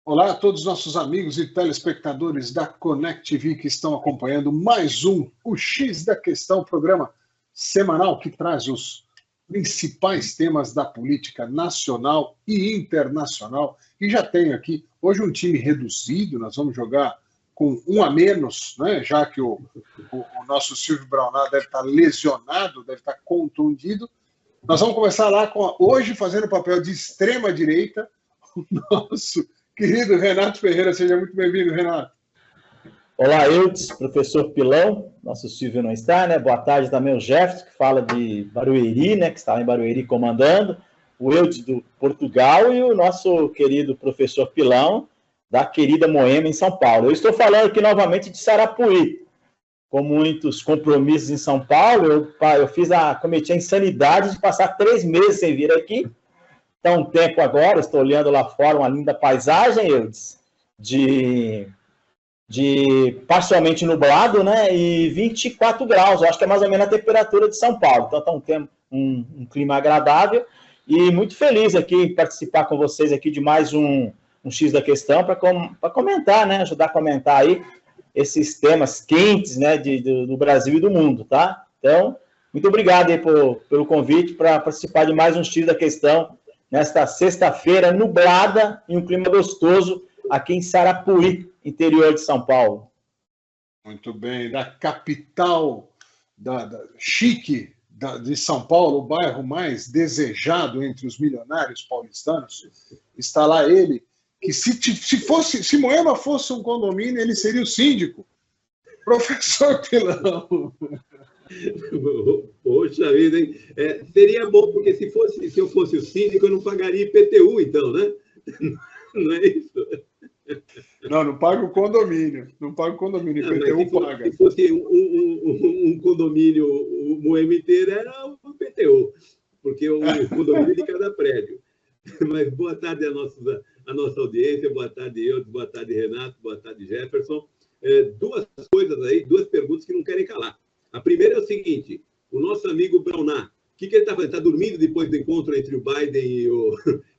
Olá a todos os nossos amigos e telespectadores da Connect TV que estão acompanhando mais o X da Questão, programa semanal que traz os principais temas da política nacional e internacional. E já tenho aqui hoje um time reduzido, nós vamos jogar com um a menos, né? Já que o nosso Silvio Braunat deve estar lesionado, deve estar contundido. Nós vamos começar lá hoje fazendo o papel de extrema-direita, o nosso querido Renato Ferreira. Seja muito bem-vindo, Renato. Olá, Eudes, professor Pilão, nosso Silvio não está, né? Boa tarde também o Jefferson, que fala de Barueri, né? Que está lá em Barueri comandando, o Eudes do Portugal e o nosso querido professor Pilão, da querida Moema, em São Paulo. Eu estou falando aqui novamente de Sarapuí. Com muitos compromissos em São Paulo, eu cometi a insanidade de passar 3 meses sem vir aqui. Está um tempo agora, estou olhando lá fora uma linda paisagem, Eudes, de parcialmente nublado, né, e 24 graus, eu acho que é mais ou menos a temperatura de São Paulo. Então está um clima agradável e muito feliz aqui em participar com vocês aqui de mais um X da Questão para comentar, né, ajudar a comentar aí esses temas quentes, né, do Brasil e do mundo, tá? Então, muito obrigado aí pelo convite para participar de mais um X da Questão nesta sexta-feira nublada e um clima gostoso aqui em Sarapuí, interior de São Paulo. Muito bem, da capital chique de São Paulo, o bairro mais desejado entre os milionários paulistanos, está lá ele, que se Moema fosse um condomínio, ele seria o síndico, professor Pilão. Poxa vida, hein? Seria bom, porque se eu fosse o síndico, eu não pagaria IPTU, então, né? Não é isso? Não paga o condomínio. Não paga o condomínio, IPTU paga. Se fosse um condomínio, o Moema inteiro era o IPTU, porque o condomínio é de cada prédio. Mas boa tarde à nossa audiência, boa tarde, Eudes, boa tarde, Renato, boa tarde, Jefferson. Duas coisas aí, 2 perguntas que não querem calar. A primeira é o seguinte: o nosso amigo Braunat, o que ele está fazendo? Está dormindo depois do encontro entre o Biden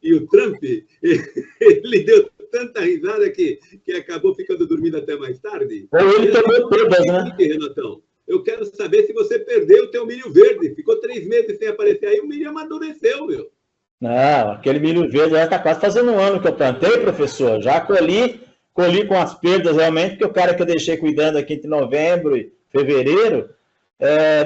e o Trump? Ele deu tanta risada que acabou ficando dormindo até mais tarde? Ele tomou todas, né? Renatão, eu quero saber se você perdeu o teu milho verde. Ficou 3 meses sem aparecer aí, o milho amadureceu, meu. Não, aquele milho verde já está quase fazendo um ano que eu plantei, professor. Já colhi com as perdas realmente, porque o cara que eu deixei cuidando aqui entre novembro e fevereiro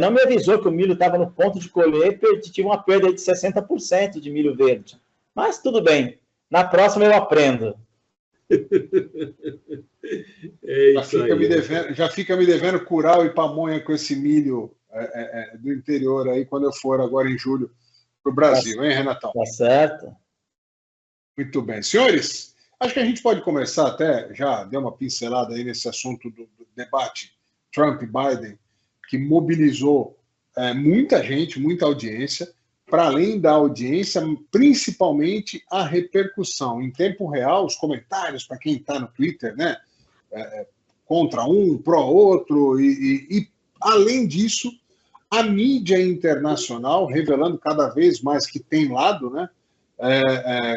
não me avisou que o milho estava no ponto de colher e tive uma perda de 60% de milho verde. Mas tudo bem, na próxima eu aprendo. Já fica me devendo curau e pamonha com esse milho do interior aí, quando eu for agora em julho para o Brasil, hein, Renatão? Tá certo. Muito bem. Senhores, acho que a gente pode começar até, já deu uma pincelada aí nesse assunto do debate Trump-Biden, que mobilizou muita gente, muita audiência, para além da audiência, principalmente a repercussão. Em tempo real, os comentários, para quem está no Twitter, né, contra um, pró outro, e além disso, a mídia internacional revelando cada vez mais que tem lado, né,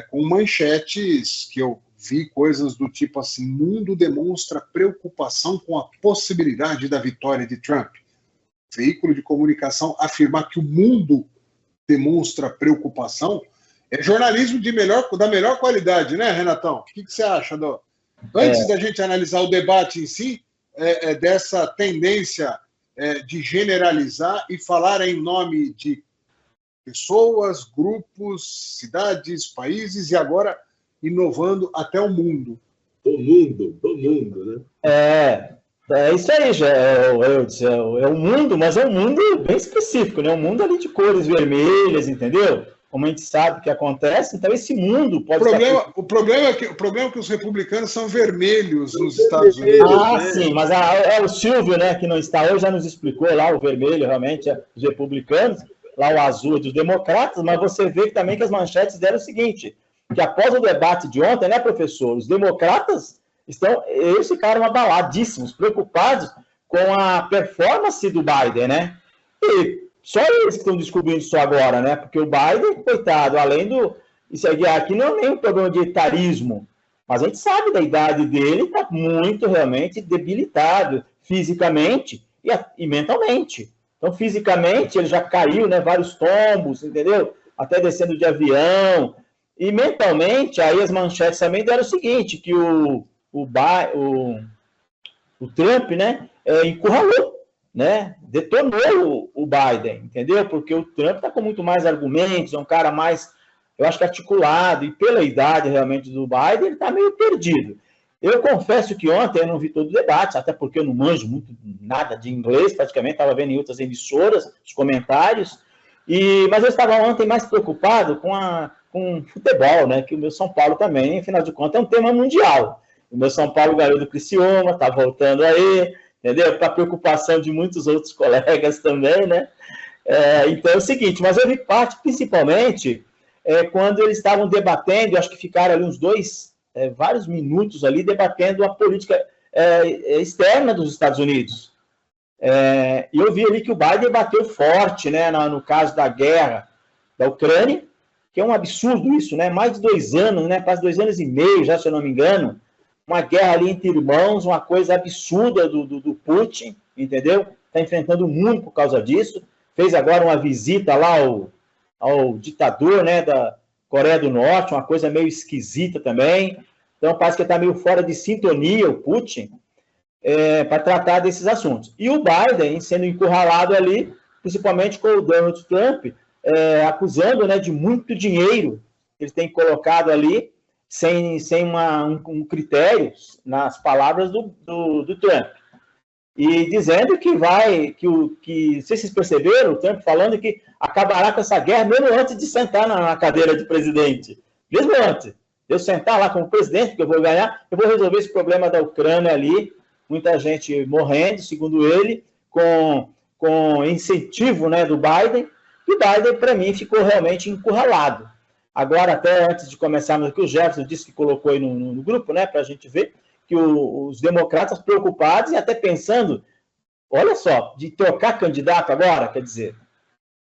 com manchetes que eu vi coisas do tipo assim: mundo demonstra preocupação com a possibilidade da vitória de Trump. Veículo de comunicação afirmar que o mundo demonstra preocupação é jornalismo da melhor qualidade, né, Renatão? O que você acha? Antes da gente analisar o debate em si, dessa tendência de generalizar e falar em nome de pessoas, grupos, cidades, países, e agora inovando até o mundo. Do mundo, né? É isso aí, já é o mundo, mas é um mundo bem específico, né? Um mundo ali de cores vermelhas, entendeu? Como a gente sabe que acontece, então esse mundo pode o problema é que os republicanos são vermelhos nos Estados Unidos. Sim, mas o Silvio, né, que não está hoje, já nos explicou lá o vermelho, realmente, os republicanos, lá o azul dos democratas, mas você vê também que as manchetes deram o seguinte, que após o debate de ontem, né, professor, os democratas Então, eles ficaram abaladíssimos, preocupados com a performance do Biden, né? E só eles que estão descobrindo isso agora, né? Porque o Biden, coitado, além do... Isso aqui não é nem um problema de etarismo, mas a gente sabe da idade dele, está muito realmente debilitado fisicamente e mentalmente. Então, fisicamente, ele já caiu, né? Vários tombos, entendeu? Até descendo de avião. E mentalmente, aí as manchetes também deram o seguinte, que o Trump, né, encurralou, né, detonou o Biden, entendeu? Porque o Trump está com muito mais argumentos, é um cara mais, eu acho que articulado, e pela idade realmente do Biden, ele está meio perdido. Eu confesso que ontem eu não vi todo o debate, até porque eu não manjo muito nada de inglês, praticamente, estava vendo em outras emissoras, os comentários, mas eu estava ontem mais preocupado com futebol, né, que o meu São Paulo também, afinal de contas, é um tema mundial. O meu São Paulo ganhou do Criciúma, está voltando aí, entendeu? Para preocupação de muitos outros colegas também, né? Então é o seguinte, mas eu vi parte principalmente quando eles estavam debatendo, acho que ficaram ali uns vários minutos ali, debatendo a política externa dos Estados Unidos. E eu vi ali que o Biden bateu forte, né, no caso da guerra da Ucrânia, que é um absurdo isso, né? Mais de 2 anos, né? Quase 2 anos e meio, já, se eu não me engano, uma guerra ali entre irmãos, uma coisa absurda do Putin, entendeu? Está enfrentando o mundo por causa disso. Fez agora uma visita lá ao ditador, né, da Coreia do Norte, uma coisa meio esquisita também. Então, parece que está meio fora de sintonia o Putin para tratar desses assuntos. E o Biden sendo encurralado ali, principalmente com o Donald Trump, acusando, né, de muito dinheiro que ele tem colocado ali, sem um critério nas palavras do Trump. E dizendo que não sei se vocês perceberam, o Trump falando que acabará com essa guerra mesmo antes de sentar na cadeira de presidente. Mesmo antes. Eu sentar lá como presidente, que eu vou ganhar, eu vou resolver esse problema da Ucrânia ali, muita gente morrendo, segundo ele, com incentivo, né, do Biden, e o Biden, para mim, ficou realmente encurralado. Agora, até antes de começarmos aqui, o Jefferson disse que colocou aí no grupo, né, para a gente ver, que os democratas preocupados e até pensando, olha só, de trocar candidato agora, quer dizer,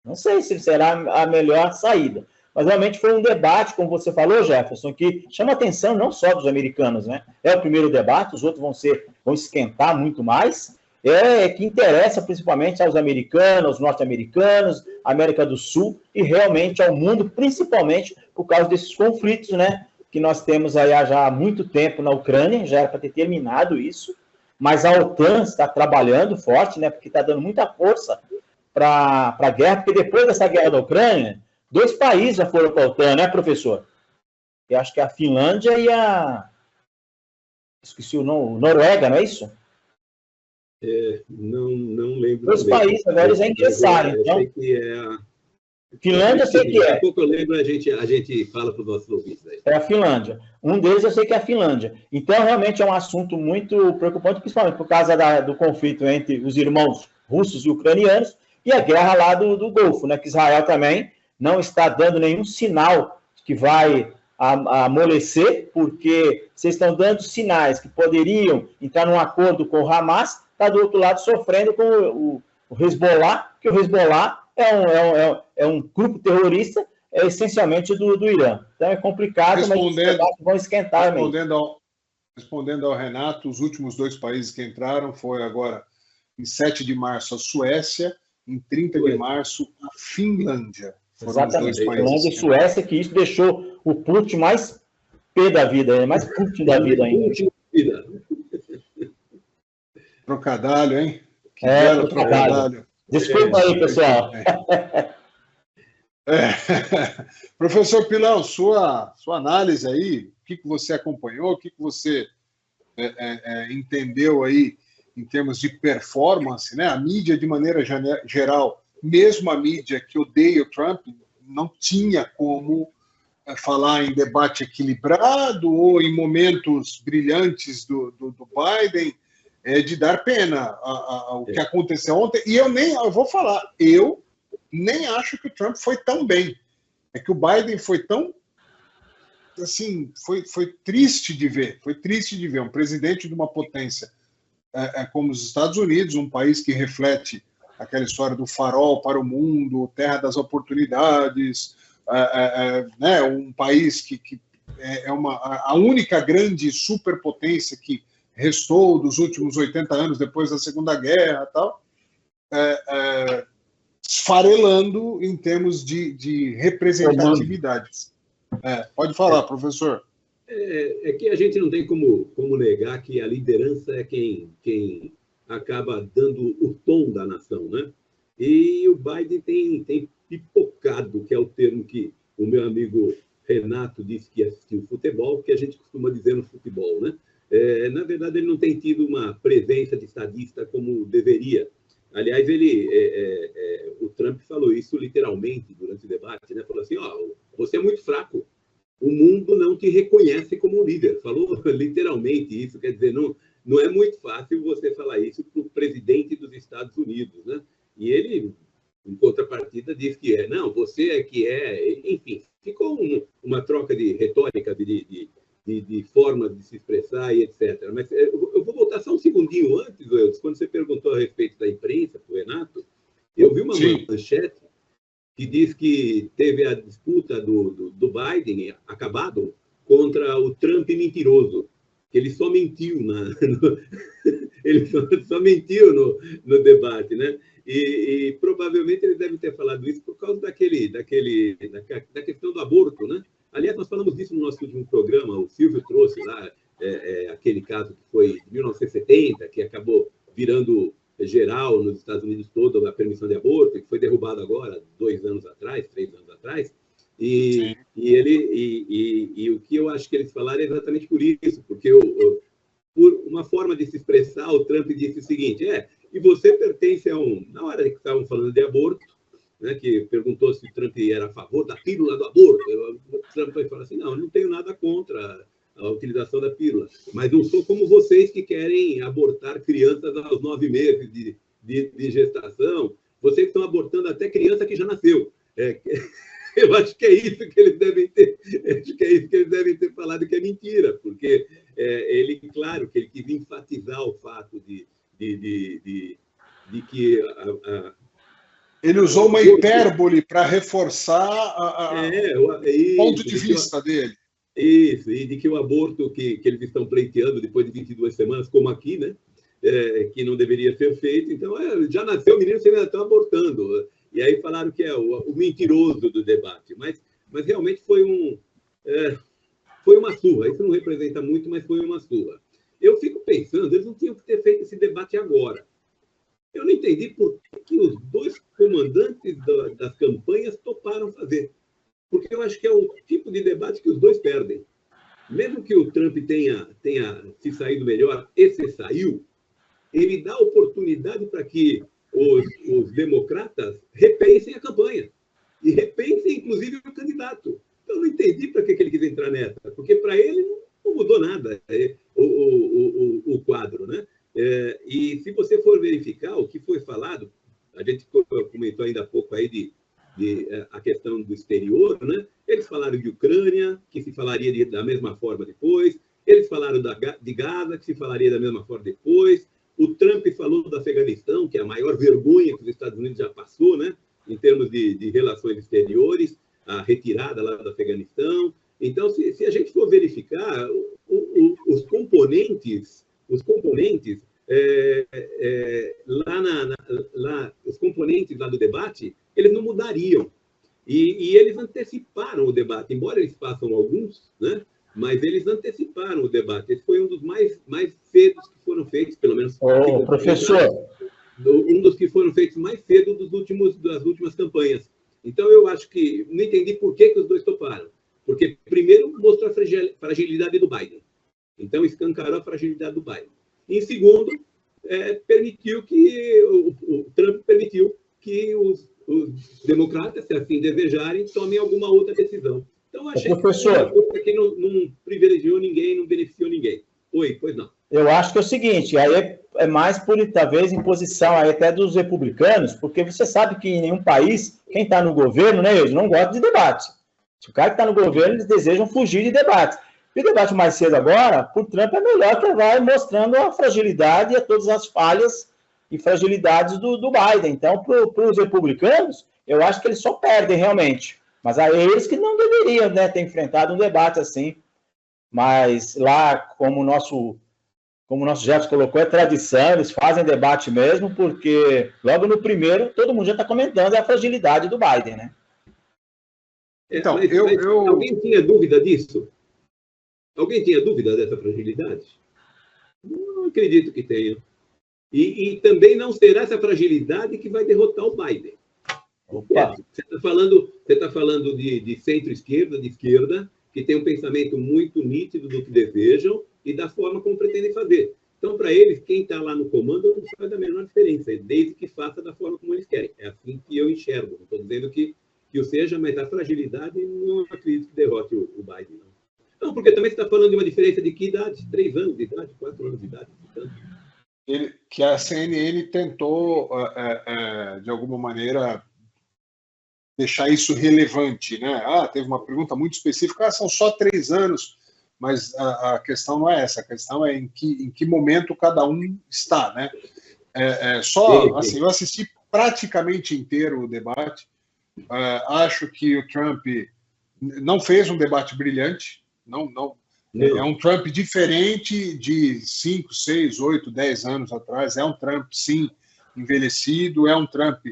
não sei se será a melhor saída. Mas realmente foi um debate, como você falou, Jefferson, que chama a atenção não só dos americanos, né? É o primeiro debate, os outros vão esquentar muito mais, que interessa principalmente aos americanos, aos norte-americanos, América do Sul e realmente ao mundo, principalmente por causa desses conflitos, né? Que nós temos aí já há muito tempo na Ucrânia, já era para ter terminado isso, mas a OTAN está trabalhando forte, né? Porque está dando muita força para a guerra, porque depois dessa guerra da Ucrânia, 2 países já foram para a OTAN, né, professor? Eu acho que é a Finlândia e esqueci o nome, Noruega, não é isso? Não lembro. 2 países agora eles já ingressaram, então. Eu sei que é Finlândia, eu sei que é. Daqui a pouco eu lembro, a gente fala para os nossos ouvintes aí. É a Finlândia. Um deles eu sei que é a Finlândia. Então, realmente é um assunto muito preocupante, principalmente por causa do conflito entre os irmãos russos e ucranianos e a guerra lá do Golfo, né? Que Israel também não está dando nenhum sinal que vai amolecer, porque vocês estão dando sinais que poderiam entrar num acordo com o Hamas, está do outro lado sofrendo com o Hezbollah, que o Hezbollah é um grupo terrorista, essencialmente do Irã. Então é complicado, mas os debates vão esquentar. Respondendo ao Renato, os últimos 2 países que entraram foi agora, em 7 de março, a Suécia, em 30 de março, a Finlândia. Exatamente, Finlândia e Suécia, que isso deixou o Putin mais pé da vida, mais Putin da vida ainda. Trocadalho, hein? Que belo trocadalho. Desculpa aí, pessoal. Professor Pilão, sua análise aí, o que você acompanhou, o que você entendeu aí em termos de performance, né? A mídia, de maneira geral, mesmo a mídia que odeia o Trump, não tinha como falar em debate equilibrado ou em momentos brilhantes do Biden, de dar pena ao que aconteceu ontem. E eu vou falar, eu nem acho que o Trump foi tão bem. É que o Biden foi tão assim, foi triste de ver, um presidente de uma potência como os Estados Unidos, um país que reflete aquela história do farol para o mundo, terra das oportunidades, né, um país que é a única grande superpotência que restou dos últimos 80 anos depois da Segunda Guerra, tal, esfarelando em termos de representatividade. Pode falar, professor. É que a gente não tem como negar que a liderança é quem acaba dando o tom da nação, né? E o Biden tem pipocado, que é o termo que o meu amigo Renato disse que assistiu futebol, que a gente costuma dizer no futebol, né? Na verdade, ele não tem tido uma presença de estadista como deveria. Aliás, o Trump falou isso literalmente durante o debate, né? Falou assim, você é muito fraco, o mundo não te reconhece como líder. Falou literalmente isso, quer dizer, não é muito fácil você falar isso para o presidente dos Estados Unidos, né? E ele, em contrapartida, diz que não, você é que enfim, ficou uma troca de retórica, de formas de se expressar e etc. Mas eu vou voltar só um segundinho antes, Eudes, quando você perguntou a respeito da imprensa, para o Renato, eu vi uma manchete que diz que teve a disputa do Biden acabado contra o Trump mentiroso, que ele só mentiu ele só mentiu no debate, né? E provavelmente ele deve ter falado isso por causa da questão do aborto, né? Aliás, nós falamos disso no nosso último programa, o Silvio trouxe lá aquele caso que foi de 1970, que acabou virando geral nos Estados Unidos todo, a permissão de aborto, que foi derrubado agora, 3 anos atrás, e o que eu acho que eles falaram é exatamente por isso, porque por uma forma de se expressar, o Trump disse o seguinte, e você pertence na hora que estavam falando de aborto, né, que perguntou se o Trump era a favor da pílula do aborto, o Trump vai falar assim, não tenho nada contra a utilização da pílula, mas não sou como vocês que querem abortar crianças aos 9 meses de gestação, vocês estão abortando até criança que já nasceu. Eu acho que é isso que eles devem ter falado, que é mentira, porque claro, que ele quis enfatizar o fato de que ele usou uma hipérbole para reforçar o ponto de vista dele. Isso, e de que o aborto que eles estão pleiteando depois de 22 semanas, como aqui, né, que não deveria ser feito, então já nasceu o menino, vocês ainda estão abortando. E aí falaram que é o mentiroso do debate, mas realmente foi uma surra. Isso não representa muito, mas foi uma surra. Eu fico pensando, eles não tinham que ter feito esse debate agora. Eu não entendi por que os dois comandantes das campanhas toparam fazer. Porque eu acho que é o tipo de debate que os dois perdem. Mesmo que o Trump tenha se saído melhor, esse saiu, ele dá oportunidade para que os democratas repensem a campanha. E repensem, inclusive, o candidato. Então, eu não entendi para que ele quis entrar nessa. Porque, para ele, não mudou nada o quadro, né? E se você for verificar o que foi falado, a gente comentou ainda há pouco aí a questão do exterior, né? Eles falaram de Ucrânia, que se falaria da mesma forma depois. Eles falaram de Gaza, que se falaria da mesma forma depois. O Trump falou do Afeganistão, que é a maior vergonha que os Estados Unidos já passou, né? Em termos de relações exteriores, a retirada lá do Afeganistão. Então, se a gente for verificar, os componentes os componentes lá do debate, eles não mudariam. E eles anteciparam o debate, embora eles façam alguns, né? Mas eles anteciparam o debate. Esse foi um dos mais cedos que foram feitos, pelo menos. Professor. Um dos que foram feitos mais cedo das últimas campanhas. Então, eu acho que não entendi por que os dois toparam. Porque, primeiro, mostrou a fragilidade do Biden. Então, escancarou a fragilidade do Biden. E, em segundo, o Trump permitiu que os democratas, se assim desejarem, tomem alguma outra decisão. Então, achei que não privilegiou ninguém, não beneficiou ninguém. Oi, pois não. Eu acho que é o seguinte, aí é mais por, talvez, imposição aí até dos republicanos, porque você sabe que em nenhum país, quem está no governo, né, eles não gosta de debate. Se o cara que está no governo, eles desejam fugir de debates. E o debate mais cedo agora, por Trump, é melhor que vai mostrando a fragilidade e todas as falhas e fragilidades do Biden. Então, para os republicanos, eu acho que eles só perdem realmente. Mas a eles que não deveriam, né, ter enfrentado um debate assim. Mas lá, como o nosso Jefferson colocou, é tradição, eles fazem debate mesmo, porque logo no primeiro, todo mundo já está comentando a fragilidade do Biden, né? Então, mas alguém tinha dúvida disso? Alguém tinha dúvida dessa fragilidade? Não acredito que tenha. E também não será essa fragilidade que vai derrotar o Biden. Opa. Você está falando de centro-esquerda, de esquerda, que tem um pensamento muito nítido do que desejam e da forma como pretendem fazer. Então, para eles, quem está lá no comando não faz a menor diferença, desde que faça da forma como eles querem. É assim que eu enxergo. Não estou dizendo que o seja, mas a fragilidade não acredito que derrote o Biden, não. Não, porque também você está falando de uma diferença de que idade? 3 anos de idade, 4 anos de idade. Que a CNN tentou, de alguma maneira, deixar isso relevante, né? Teve uma pergunta muito específica, são só 3 anos, mas a questão não é essa, a questão é em que momento cada um está, né? Assim, eu assisti praticamente inteiro o debate, acho que o Trump não fez um debate brilhante, não. É um Trump diferente de 5, 6, 8, 10 anos atrás. É um Trump, sim, envelhecido. É um Trump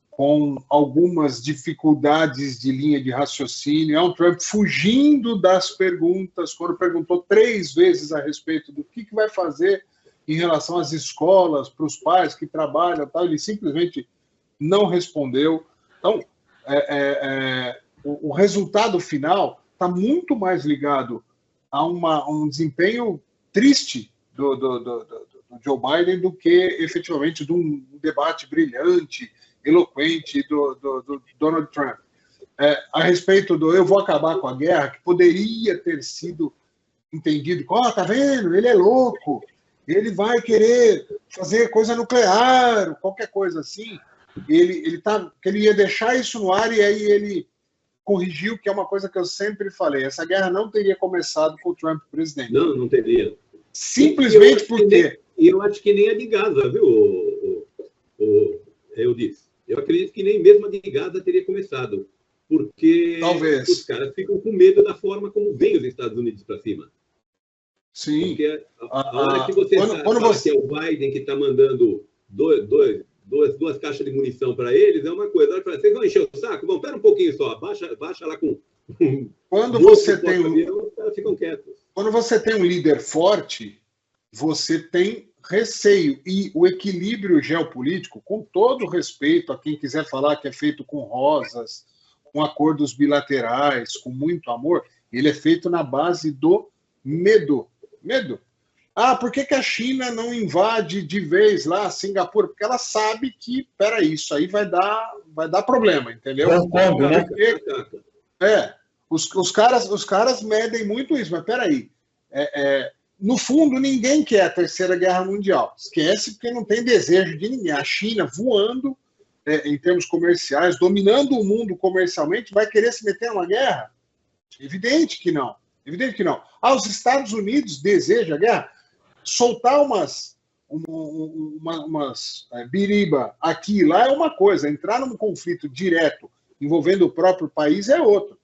com algumas dificuldades de linha de raciocínio. É um Trump fugindo das perguntas. Quando perguntou 3 vezes a respeito do que vai fazer em relação às escolas, para os pais que trabalham, tal, ele simplesmente não respondeu. Então, o resultado final está muito mais ligado a um desempenho triste do Joe Biden do que efetivamente de um debate brilhante, eloquente do Donald Trump. A respeito do eu vou acabar com a guerra, que poderia ter sido entendido como, tá vendo, ele é louco, ele vai querer fazer coisa nuclear, qualquer coisa assim, ele ia deixar isso no ar e aí ele corrigiu, que é uma coisa que eu sempre falei. Essa guerra não teria começado com o Trump presidente. Não teria. Simplesmente porque... E eu acho que nem a de Gaza, viu, eu disse. Eu acredito que nem mesmo a de Gaza teria começado. Porque talvez os caras ficam com medo da forma como vem os Estados Unidos para cima. Sim. Porque a hora que você fala que é o Biden que está mandando duas caixas de munição para eles, é uma coisa. Fala, vocês vão encher o saco? Bom, pera um pouquinho só, baixa lá com... Quando você tem os caras ficam quietos. Quando você tem um líder forte, você tem receio. E o equilíbrio geopolítico, com todo respeito a quem quiser falar que é feito com rosas, com acordos bilaterais, com muito amor, ele é feito na base do medo. Medo. Por que a China não invade de vez lá Singapura? Porque ela sabe que, peraí, isso aí vai dar problema, entendeu? Como, né? Os caras medem muito isso, mas peraí. No fundo, ninguém quer a Terceira Guerra Mundial. Esquece, porque não tem desejo de ninguém. A China voando em termos comerciais, dominando o mundo comercialmente, vai querer se meter numa guerra? Evidente que não. Evidente que não. Os Estados Unidos desejam a guerra? Soltar umas biriba aqui e lá é uma coisa, entrar num conflito direto envolvendo o próprio país é outro.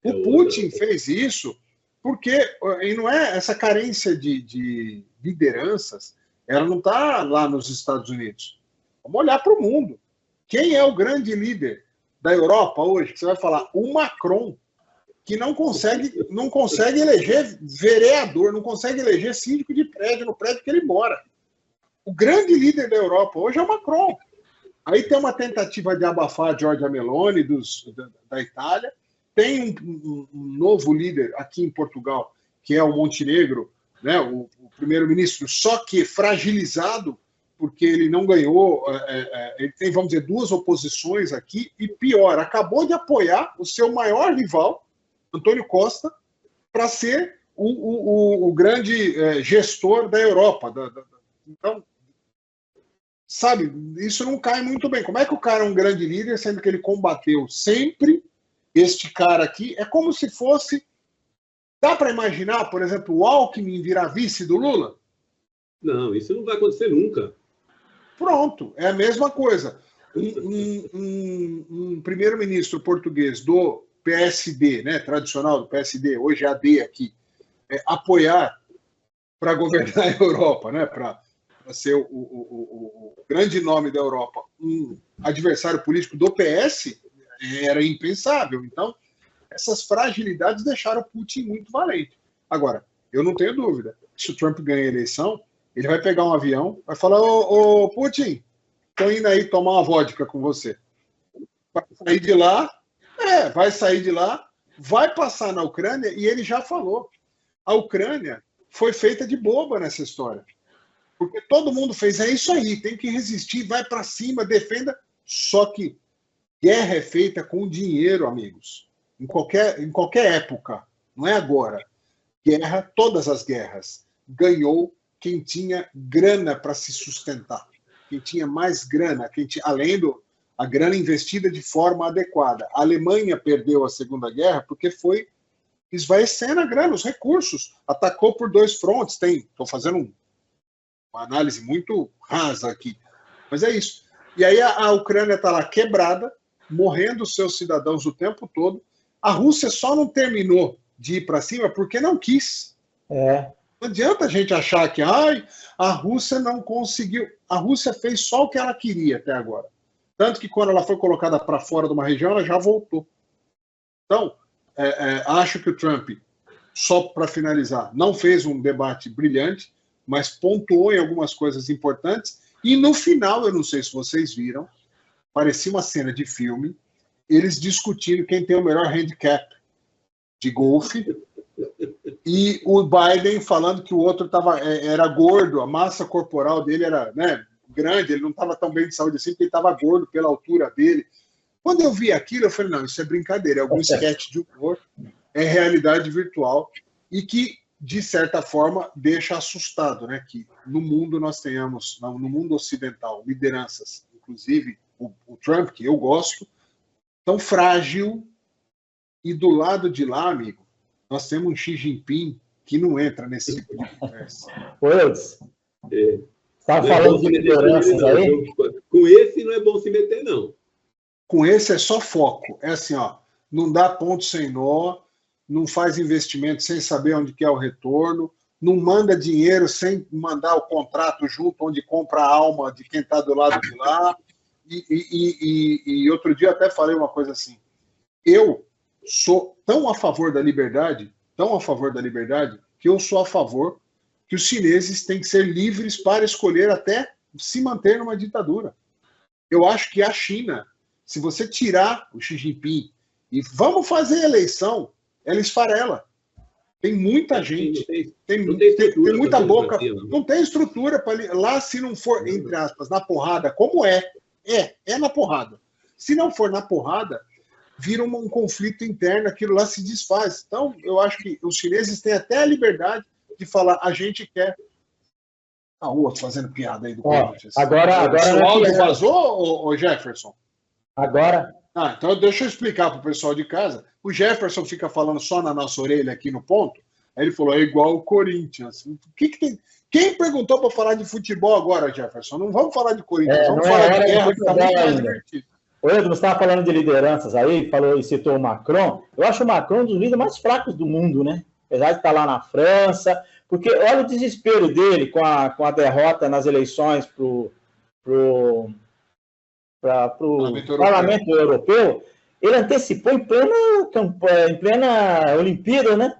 O Putin fez isso porque, e não é essa carência de lideranças, ela não está lá nos Estados Unidos. Vamos olhar para o mundo. Quem é o grande líder da Europa hoje? Que você vai falar, o Macron, que não consegue eleger vereador, não consegue eleger síndico de prédio no prédio que ele mora. O grande líder da Europa hoje é o Macron. Aí tem uma tentativa de abafar a Giorgia Meloni da Itália, tem um novo líder aqui em Portugal, que é o Montenegro, né, o primeiro-ministro, só que fragilizado, porque ele não ganhou, ele tem, vamos dizer, 2 oposições aqui, e pior, acabou de apoiar o seu maior rival, Antônio Costa, para ser o grande gestor da Europa. Então, sabe, isso não cai muito bem. Como é que o cara é um grande líder, sendo que ele combateu sempre este cara aqui, é como se fosse... Dá para imaginar, por exemplo, o Alckmin virar vice do Lula? Não, isso não vai acontecer nunca. Pronto, é a mesma coisa. Um primeiro-ministro português do PSD, né, tradicional do PSD, hoje é AD aqui, apoiar para governar a Europa, né, para ser o grande nome da Europa, um adversário político do PS, era impensável. Então, essas fragilidades deixaram Putin muito valente. Agora, eu não tenho dúvida, se o Trump ganhar a eleição, ele vai pegar um avião, vai falar, ô Putin, estou indo aí tomar uma vodka com você. Vai sair de lá, vai passar na Ucrânia, e ele já falou, a Ucrânia foi feita de boba nessa história. Porque todo mundo fez, é isso aí, tem que resistir, vai para cima, defenda. Só que guerra é feita com dinheiro, amigos. Em qualquer época, não é agora. Guerra, todas as guerras, ganhou quem tinha grana para se sustentar. Quem tinha mais grana, além a grana investida de forma adequada. A Alemanha perdeu a Segunda Guerra porque foi esvaecendo a grana, os recursos. Atacou por 2 frontes. Estou fazendo uma análise muito rasa aqui. Mas é isso. E aí a Ucrânia está lá quebrada, morrendo os seus cidadãos o tempo todo. A Rússia só não terminou de ir para cima porque não quis. Não adianta a gente achar que a Rússia não conseguiu. A Rússia fez só o que ela queria até agora. Tanto que quando ela foi colocada para fora de uma região, ela já voltou. Então, acho que o Trump, só para finalizar, não fez um debate brilhante, mas pontuou em algumas coisas importantes. E no final, eu não sei se vocês viram, parecia uma cena de filme, eles discutindo quem tem o melhor handicap de golfe, e o Biden falando que o outro era gordo, a massa corporal dele era, né, grande, ele não estava tão bem de saúde assim, porque ele estava gordo pela altura dele. Quando eu vi aquilo, eu falei, não, isso é brincadeira, é algum sketch de humor, é realidade virtual, e que, de certa forma, deixa assustado, né, que no mundo nós tenhamos, no mundo ocidental, lideranças, inclusive o Trump, que eu gosto, tão frágil, e do lado de lá, amigo, nós temos um Xi Jinping que não entra nesse tipo de conversa. Wilds, estava falando de lideranças aí? Com esse não é bom se meter, não. Com esse é só foco. É assim, ó, não dá ponto sem nó, não faz investimento sem saber onde que é o retorno, não manda dinheiro sem mandar o contrato junto, onde compra a alma de quem está do lado de lá. E outro dia até falei uma coisa assim, eu sou tão a favor da liberdade, que eu sou a favor que os chineses têm que ser livres para escolher até se manter numa ditadura. Eu acho que a China, se você tirar o Xi Jinping e vamos fazer eleição, ela esfarela. Tem muita gente, tem muita boca, não tem estrutura para lá, se não for, entre aspas, na porrada, como é na porrada. Se não for na porrada, vira um conflito interno, aquilo lá se desfaz. Então, eu acho que os chineses têm até a liberdade de falar, a gente quer... Ah, o outro fazendo piada aí do Corinthians. Agora o áudio vazou, ô Jefferson? Agora... então deixa eu explicar para o pessoal de casa. O Jefferson fica falando só na nossa orelha aqui no ponto, aí ele falou, é igual o Corinthians. O que tem... Quem perguntou para falar de futebol agora, Jefferson? Não vamos falar de Corinthians, vamos falar de guerra, que está muito mais divertido. O Edson, você estava falando de lideranças aí, falou e citou o Macron. Eu acho o Macron um dos líderes mais fracos do mundo, né? Apesar de estar lá na França, porque olha o desespero dele com a derrota nas eleições para o Parlamento Europeu. Ele antecipou em plena Olimpíada, né?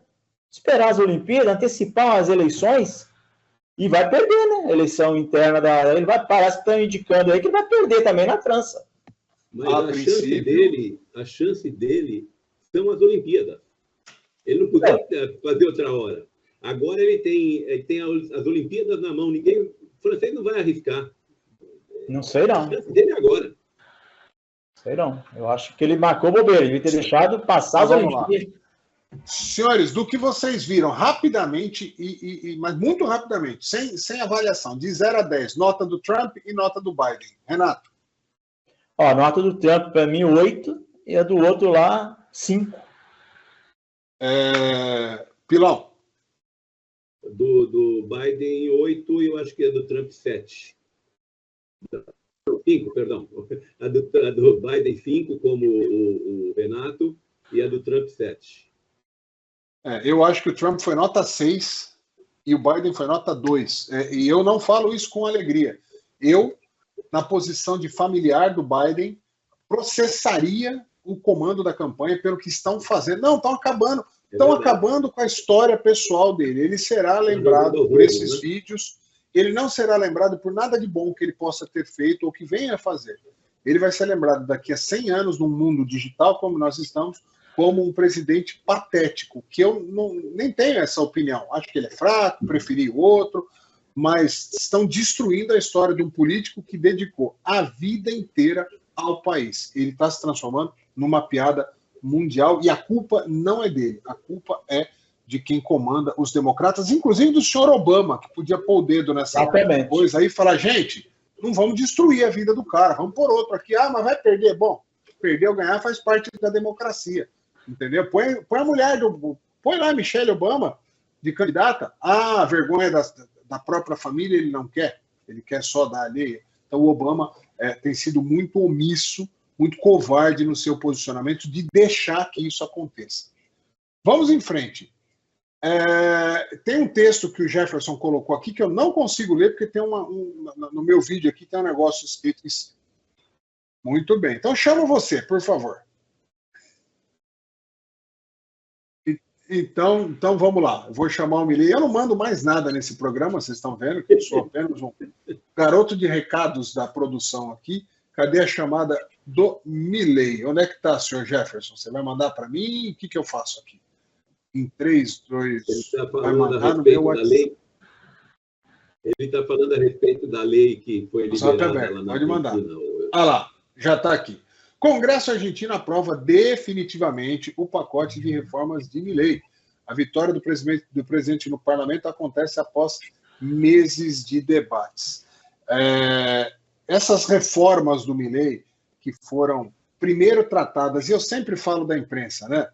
Esperar as Olimpíadas, antecipar as eleições e vai perder, né? Eleição interna ele parece que estão indicando aí que ele vai perder também na França. Mas a chance dele são as Olimpíadas. Ele não podia fazer outra hora. Agora ele tem as Olimpíadas na mão. O francês não vai arriscar. Não sei, não. A chance dele agora. Sei não. Eu acho que ele marcou bobeira. Ele devia ter deixado passar as Olimpíadas. Senhores, do que vocês viram rapidamente, mas muito rapidamente, sem avaliação, de 0 a 10, nota do Trump e nota do Biden. Renato? A nota do Trump, para mim, 8, e a do outro lá, 5. Pilão. Do Biden, 8, e eu acho que é do Trump, 7. 5, perdão. A do Biden, 5, como o Renato, e a do Trump, 7. Eu acho que o Trump foi nota 6 e o Biden foi nota 2. E eu não falo isso com alegria. Eu, na posição de familiar do Biden, processaria o comando da campanha pelo que estão fazendo. Não, estão acabando. Estão acabando com a história pessoal dele. Ele será lembrado por esses vídeos. Ele não será lembrado por nada de bom que ele possa ter feito ou que venha a fazer. Ele vai ser lembrado daqui a 100 anos, num mundo digital como nós estamos, como um presidente patético, que eu nem tenho essa opinião. Acho que ele é fraco, preferi o outro, mas estão destruindo a história de um político que dedicou a vida inteira ao país. Ele está se transformando numa piada mundial e a culpa não é dele, a culpa é de quem comanda os democratas, inclusive do senhor Obama, que podia pôr o dedo nessa coisa aí e falar, gente, não vamos destruir a vida do cara, vamos pôr outro aqui. Ah, mas vai perder. Bom, perder ou ganhar faz parte da democracia, entendeu? Põe a mulher põe lá a Michelle Obama de candidata. Ah, a vergonha da própria família ele não quer, ele quer só dar alheia. Então o Obama tem sido muito omisso, muito covarde no seu posicionamento de deixar que isso aconteça. Vamos em frente. Tem um texto que o Jefferson colocou aqui que eu não consigo ler, porque tem no meu vídeo aqui tem um negócio escrito. Muito bem. Então chamo você, por favor. Então vamos lá. Eu vou chamar o Milley. Eu não mando mais nada nesse programa, vocês estão vendo que eu sou apenas um garoto de recados da produção aqui. Cadê a chamada do Milley? Onde é que está, senhor Jefferson? Você vai mandar para mim? O que eu faço aqui? Em 3, 2... Ele está falando a respeito da lei. Ele está falando a respeito da lei que foi liberada lá na Pode mandar. Ah lá, já está aqui. Congresso argentino aprova definitivamente o pacote de reformas de Milei. A vitória do presidente no parlamento acontece após meses de debates. Essas reformas do Milei, que foram primeiro tratadas, e eu sempre falo da imprensa, né?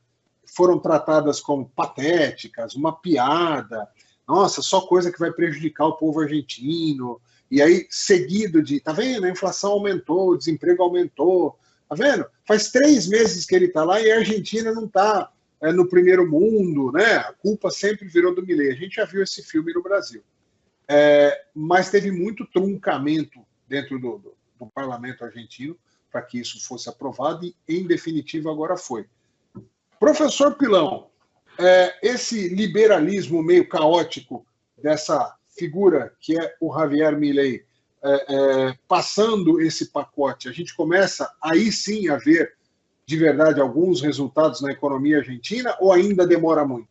Foram tratadas como patéticas, uma piada, nossa, só coisa que vai prejudicar o povo argentino, e aí seguido de, tá vendo, a inflação aumentou, o desemprego aumentou, tá vendo? Faz 3 meses que ele está lá e a Argentina não está no primeiro mundo, né? A culpa sempre virou do Milei. A gente já viu esse filme no Brasil. Mas teve muito truncamento dentro do parlamento argentino para que isso fosse aprovado e, em definitiva, agora foi. Professor Pilão, esse liberalismo meio caótico dessa figura que é o Javier Milei, passando esse pacote, a gente começa aí sim a ver de verdade alguns resultados na economia argentina ou ainda demora muito?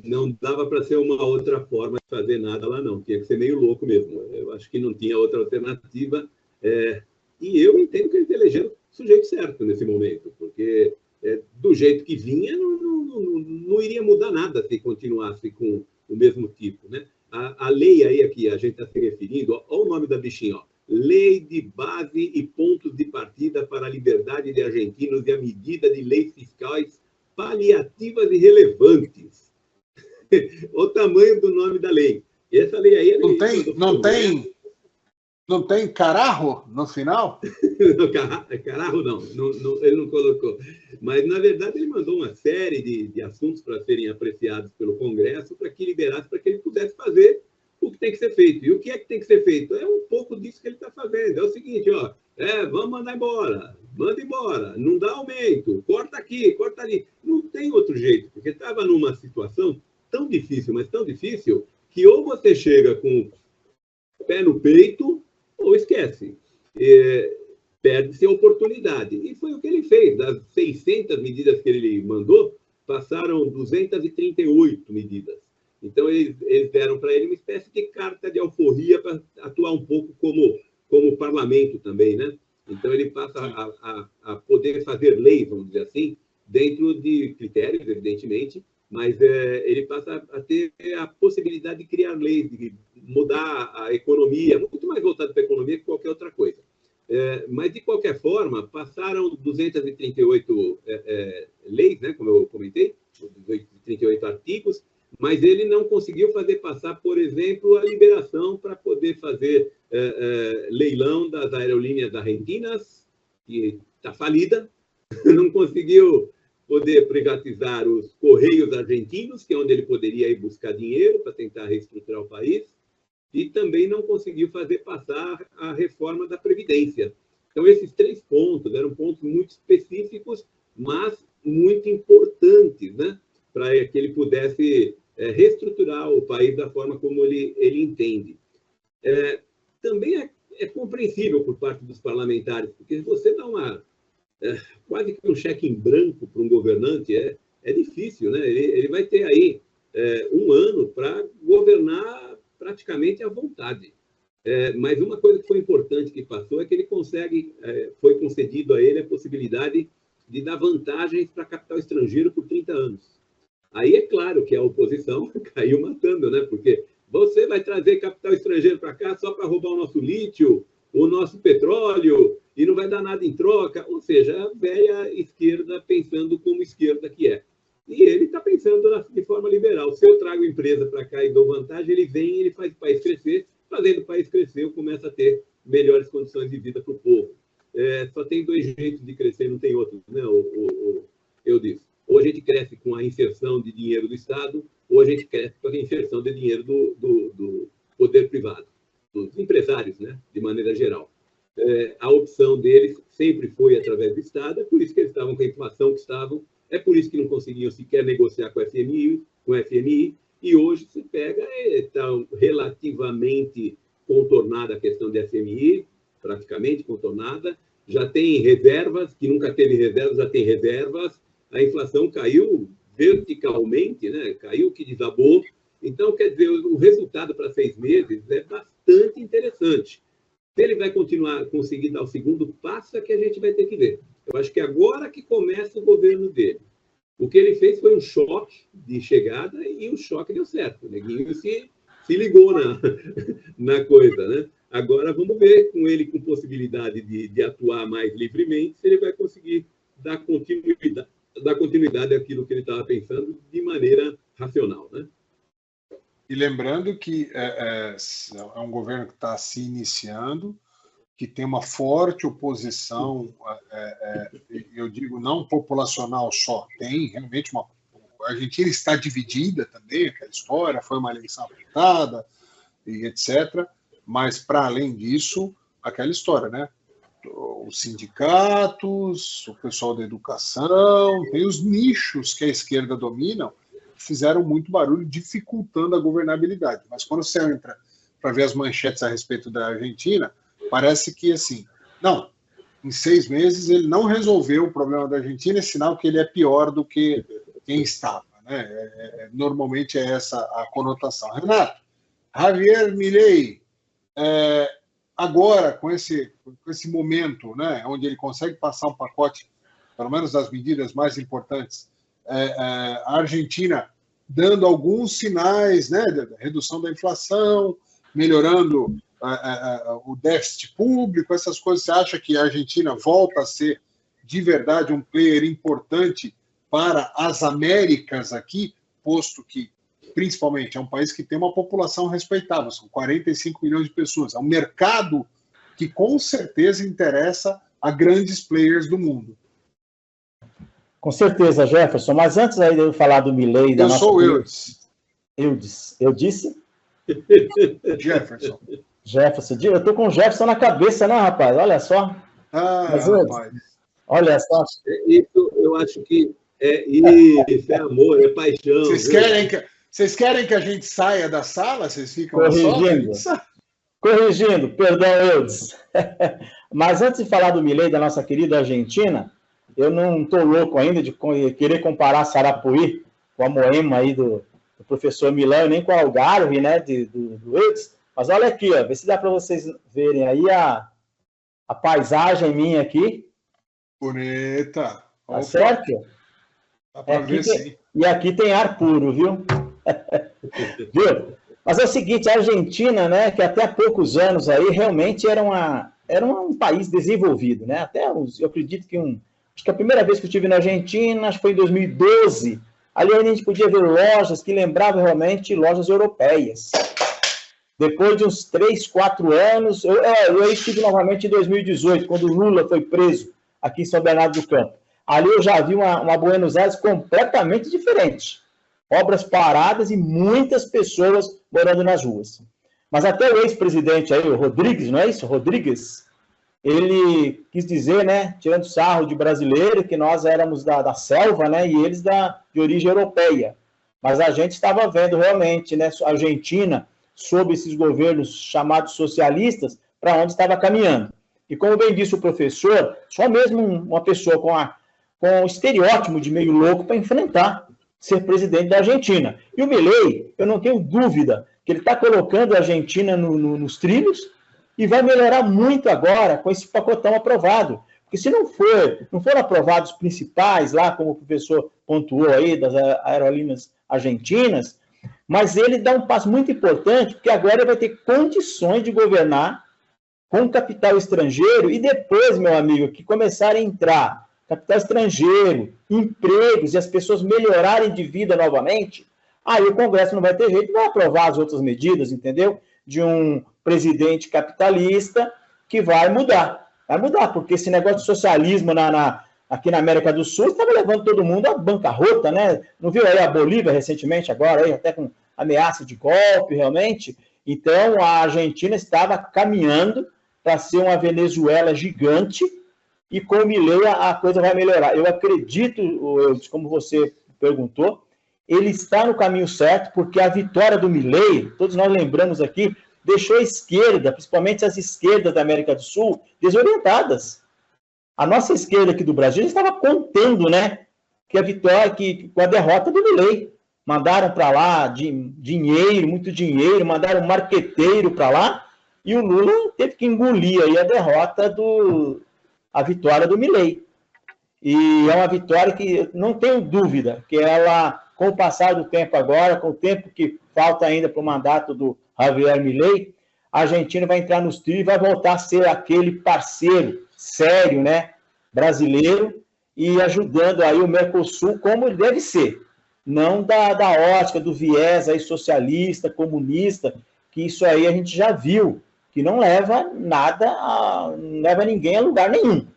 Não dava para ser uma outra forma de fazer nada lá, não. Tinha que ser meio louco mesmo. Eu acho que não tinha outra alternativa. E eu entendo que eles elegeram o sujeito certo nesse momento, porque do jeito que vinha, não iria mudar nada se continuasse com o mesmo tipo, né? A lei aí a que a gente está se referindo, olha o nome da bichinha, ó. Lei de base e pontos de partida para a liberdade de argentinos e a medida de leis fiscais paliativas e relevantes. O tamanho do nome da lei. E essa lei aí... Não tem carajo no final? Carajo não, ele não colocou. Mas, na verdade, ele mandou uma série de assuntos para serem apreciados pelo Congresso para que liberasse, para que ele pudesse fazer o que tem que ser feito. E o que é que tem que ser feito? É um pouco disso que ele está fazendo. É o seguinte, ó, vamos mandar embora, manda embora, não dá aumento, corta aqui, corta ali. Não tem outro jeito, porque estava numa situação tão difícil, mas tão difícil, que ou você chega com o pé no peito, ou esquece. Perde-se a oportunidade. E foi o que ele fez. Das 600 medidas que ele mandou, passaram 238 medidas. Então, eles deram para ele uma espécie de carta de alforria para atuar um pouco como parlamento também, né? Então, ele passa a poder fazer leis, vamos dizer assim, dentro de critérios, evidentemente, mas ele passa a ter a possibilidade de criar leis, de mudar a economia, muito mais voltado para a economia que qualquer outra coisa. Mas, de qualquer forma, passaram 238 leis, né, como eu comentei, 238 artigos, mas ele não conseguiu fazer passar, por exemplo, a liberação para poder fazer leilão das aerolíneas argentinas, que está falida, não conseguiu poder privatizar os Correios argentinos, que é onde ele poderia ir buscar dinheiro para tentar reestruturar o país, e também não conseguiu fazer passar a reforma da Previdência. Então, esses 3 pontos eram pontos muito específicos, mas muito importantes, né? Para que ele pudesse reestruturar o país da forma como ele entende. Também é compreensível por parte dos parlamentares, porque se você dá quase que um cheque em branco para um governante, é difícil, né? Ele vai ter aí 1 ano para governar praticamente à vontade. Mas uma coisa que foi importante que passou é que ele foi concedido a ele a possibilidade de dar vantagens para capital estrangeiro por 30 anos. Aí é claro que a oposição caiu matando, né? Porque você vai trazer capital estrangeiro para cá só para roubar o nosso lítio, o nosso petróleo, e não vai dar nada em troca. Ou seja, a velha esquerda pensando como esquerda que é. E ele está pensando de forma liberal. Se eu trago empresa para cá e dou vantagem, ele vem e ele faz o país crescer. Fazendo o país crescer, eu começo a ter melhores condições de vida para o povo. Só tem 2 jeitos de crescer, não tem outro, né? Eu disse. Ou a gente cresce com a inserção de dinheiro do Estado, ou a gente cresce com a inserção de dinheiro do poder privado, dos empresários, né? De maneira geral. A opção deles sempre foi através do Estado, é por isso que eles estavam com a inflação que estavam, é por isso que não conseguiam sequer negociar com o FMI, e hoje se pega, está relativamente contornada a questão do FMI, praticamente contornada, já tem reservas, que nunca teve reservas, já tem reservas, a inflação caiu verticalmente, né? Caiu que desabou. Então, quer dizer, o resultado para 6 meses é bastante interessante. Se ele vai conseguir dar o segundo passo, é que a gente vai ter que ver. Eu acho que agora que começa o governo dele. O que ele fez foi um choque de chegada e o choque deu certo. O neguinho se ligou na coisa, né? Agora vamos ver com ele com possibilidade de atuar mais livremente, se ele vai conseguir dar continuidade àquilo que ele estava pensando de maneira racional, né? E lembrando que é um governo que está se iniciando, que tem uma forte oposição, eu digo não populacional só, tem realmente uma... A Argentina está dividida também, aquela história, foi uma eleição apertada, e etc. Mas, para além disso, aquela história, né? Os sindicatos, o pessoal da educação, tem os nichos que a esquerda domina, fizeram muito barulho, dificultando a governabilidade. Mas quando você entra para ver as manchetes a respeito da Argentina, parece que, assim, não, em 6 meses ele não resolveu o problema da Argentina, é sinal que ele é pior do que quem estava, né? Normalmente é essa a conotação. Renato, Javier Milei, agora, com esse momento, né, onde ele consegue passar um pacote, pelo menos das medidas mais importantes, a Argentina dando alguns sinais, né, da redução da inflação, melhorando o déficit público, essas coisas. Você acha que a Argentina volta a ser, de verdade, um player importante para as Américas aqui, posto que, principalmente, é um país que tem uma população respeitável, são 45 milhões de pessoas, é um mercado que, com certeza, interessa a grandes players do mundo. Com certeza, Jefferson, mas antes aí de eu falar do Milei... Eu sou o Eudes. Eu disse? Jefferson. Eu tô com o Jefferson na cabeça, né, rapaz? Olha só. Mas, rapaz. Olha só. Isso, eu acho que isso é amor, é paixão. Vocês querem que a gente saia da sala? Vocês ficam Corrigindo, perdão, Eudes. Mas antes de falar do Milei, da nossa querida Argentina, eu não estou louco ainda de querer comparar Sarapuí com a Moema aí do professor Milão, nem com a Algarve, né, do Eudes. Mas olha aqui, ó, vê se dá para vocês verem aí a paisagem minha aqui. Bonita. Tá certo? Dá para ver, sim. E aqui tem ar puro, viu? Viu? Mas é o seguinte, a Argentina, né, que até há poucos anos aí realmente era era um país desenvolvido, né? Até eu acredito que acho que a primeira vez que eu estive na Argentina, acho que foi em 2012, ali a gente podia ver lojas que lembravam realmente lojas europeias. Depois de uns 3, 4 anos, eu estive novamente em 2018, quando o Lula foi preso aqui em São Bernardo do Campo. Ali eu já vi uma Buenos Aires completamente diferente. Obras paradas e muitas pessoas morando nas ruas. Mas até o ex-presidente aí, o Rodrigues, não é isso? Rodrigues, ele quis dizer, né, tirando sarro de brasileiro, que nós éramos da selva, né, e eles de origem europeia. Mas a gente estava vendo realmente, né, a Argentina, sob esses governos chamados socialistas, para onde estava caminhando. E como bem disse o professor, só mesmo uma pessoa com o estereótipo de meio louco para enfrentar ser presidente da Argentina. E o Milei, eu não tenho dúvida que ele está colocando a Argentina nos trilhos e vai melhorar muito agora com esse pacotão aprovado. Porque se não foram aprovados os principais, lá como o professor pontuou aí, das aerolíneas argentinas, mas ele dá um passo muito importante, porque agora ele vai ter condições de governar com capital estrangeiro e depois, meu amigo, que começar a entrar capital estrangeiro, empregos e as pessoas melhorarem de vida novamente, aí o Congresso não vai ter jeito, vai aprovar as outras medidas, entendeu? De um presidente capitalista que vai mudar. Vai mudar, porque esse negócio de socialismo aqui na América do Sul estava levando todo mundo à bancarrota, né? Não viu aí a Bolívia recentemente, agora, aí, até com ameaça de golpe, realmente? Então, a Argentina estava caminhando para ser uma Venezuela gigante, e com o Milei a coisa vai melhorar. Eu acredito, como você perguntou, ele está no caminho certo, porque a vitória do Milei, todos nós lembramos aqui, deixou a esquerda, principalmente as esquerdas da América do Sul, desorientadas. A nossa esquerda aqui do Brasil já estava contando, né, que a vitória, com a derrota do Milei. Mandaram para lá dinheiro, muito dinheiro, mandaram um marqueteiro para lá, e o Lula teve que engolir aí a vitória do Milei. E é uma vitória que não tenho dúvida que ela, com o passar do tempo agora, com o tempo que falta ainda para o mandato do Javier Milei, a Argentina vai entrar nos trilhos e vai voltar a ser aquele parceiro sério, né, brasileiro, e ajudando aí o Mercosul como ele deve ser. Não da ótica, do viés aí socialista, comunista, que isso aí a gente já viu, que não leva não leva ninguém a lugar nenhum.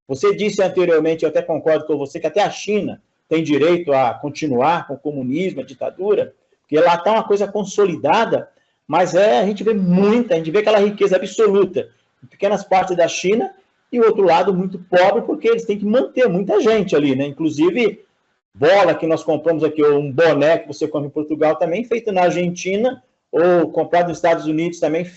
Você disse anteriormente, eu até concordo com você, que até a China tem direito a continuar com o comunismo, a ditadura, porque lá está uma coisa consolidada, mas a gente vê aquela riqueza absoluta em pequenas partes da China e o outro lado muito pobre, porque eles têm que manter muita gente ali, né? Inclusive, bola que nós compramos aqui, ou um boné que você compra em Portugal também, feito na Argentina, ou comprado nos Estados Unidos também,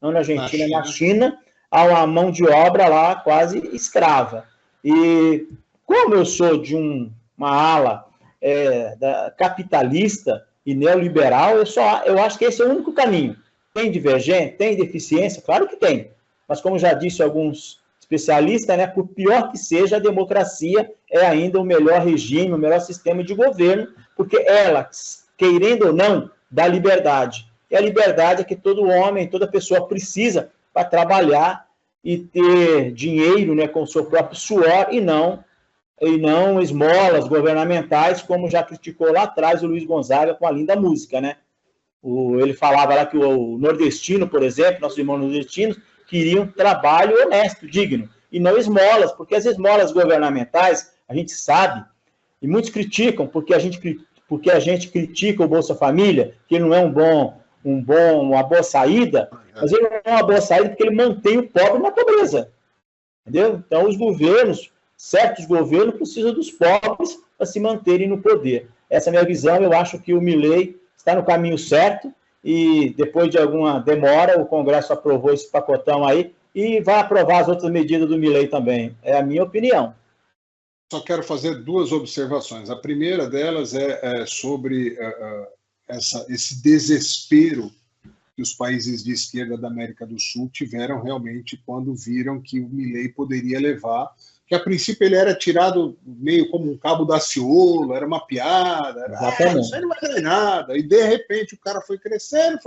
não na Argentina, na China, há uma mão de obra lá quase escrava. E como eu sou de uma ala capitalista e neoliberal, eu acho que esse é o único caminho. Tem divergência, tem deficiência? Claro que tem. Mas como já disse alguns especialistas, né, por pior que seja, a democracia é ainda o melhor regime, o melhor sistema de governo, porque ela, querendo ou não, dá liberdade. E a liberdade é que todo homem, toda pessoa precisa para trabalhar e ter dinheiro, né, com o seu próprio suor e não esmolas governamentais, como já criticou lá atrás o Luiz Gonzaga com a linda música, né? Ele falava lá que o nordestino, por exemplo, nossos irmãos nordestinos, queriam trabalho honesto, digno, e não esmolas, porque as esmolas governamentais, a gente sabe, e muitos criticam, porque a gente critica o Bolsa Família, que ele não é uma boa saída, mas ele não é uma boa saída porque ele mantém o pobre na pobreza. Entendeu? Então, certos governos precisam dos pobres para se manterem no poder. Essa é a minha visão. Eu acho que o Milei está no caminho certo e, depois de alguma demora, o Congresso aprovou esse pacotão aí e vai aprovar as outras medidas do Milei também. É a minha opinião. Só quero fazer duas observações. A primeira delas é sobre esse desespero que os países de esquerda da América do Sul tiveram realmente quando viram que o Milei poderia levar, que a princípio ele era tirado meio como um cabo da Ciolo, era uma piada, isso aí não vai dar nada, e de repente o cara foi crescendo,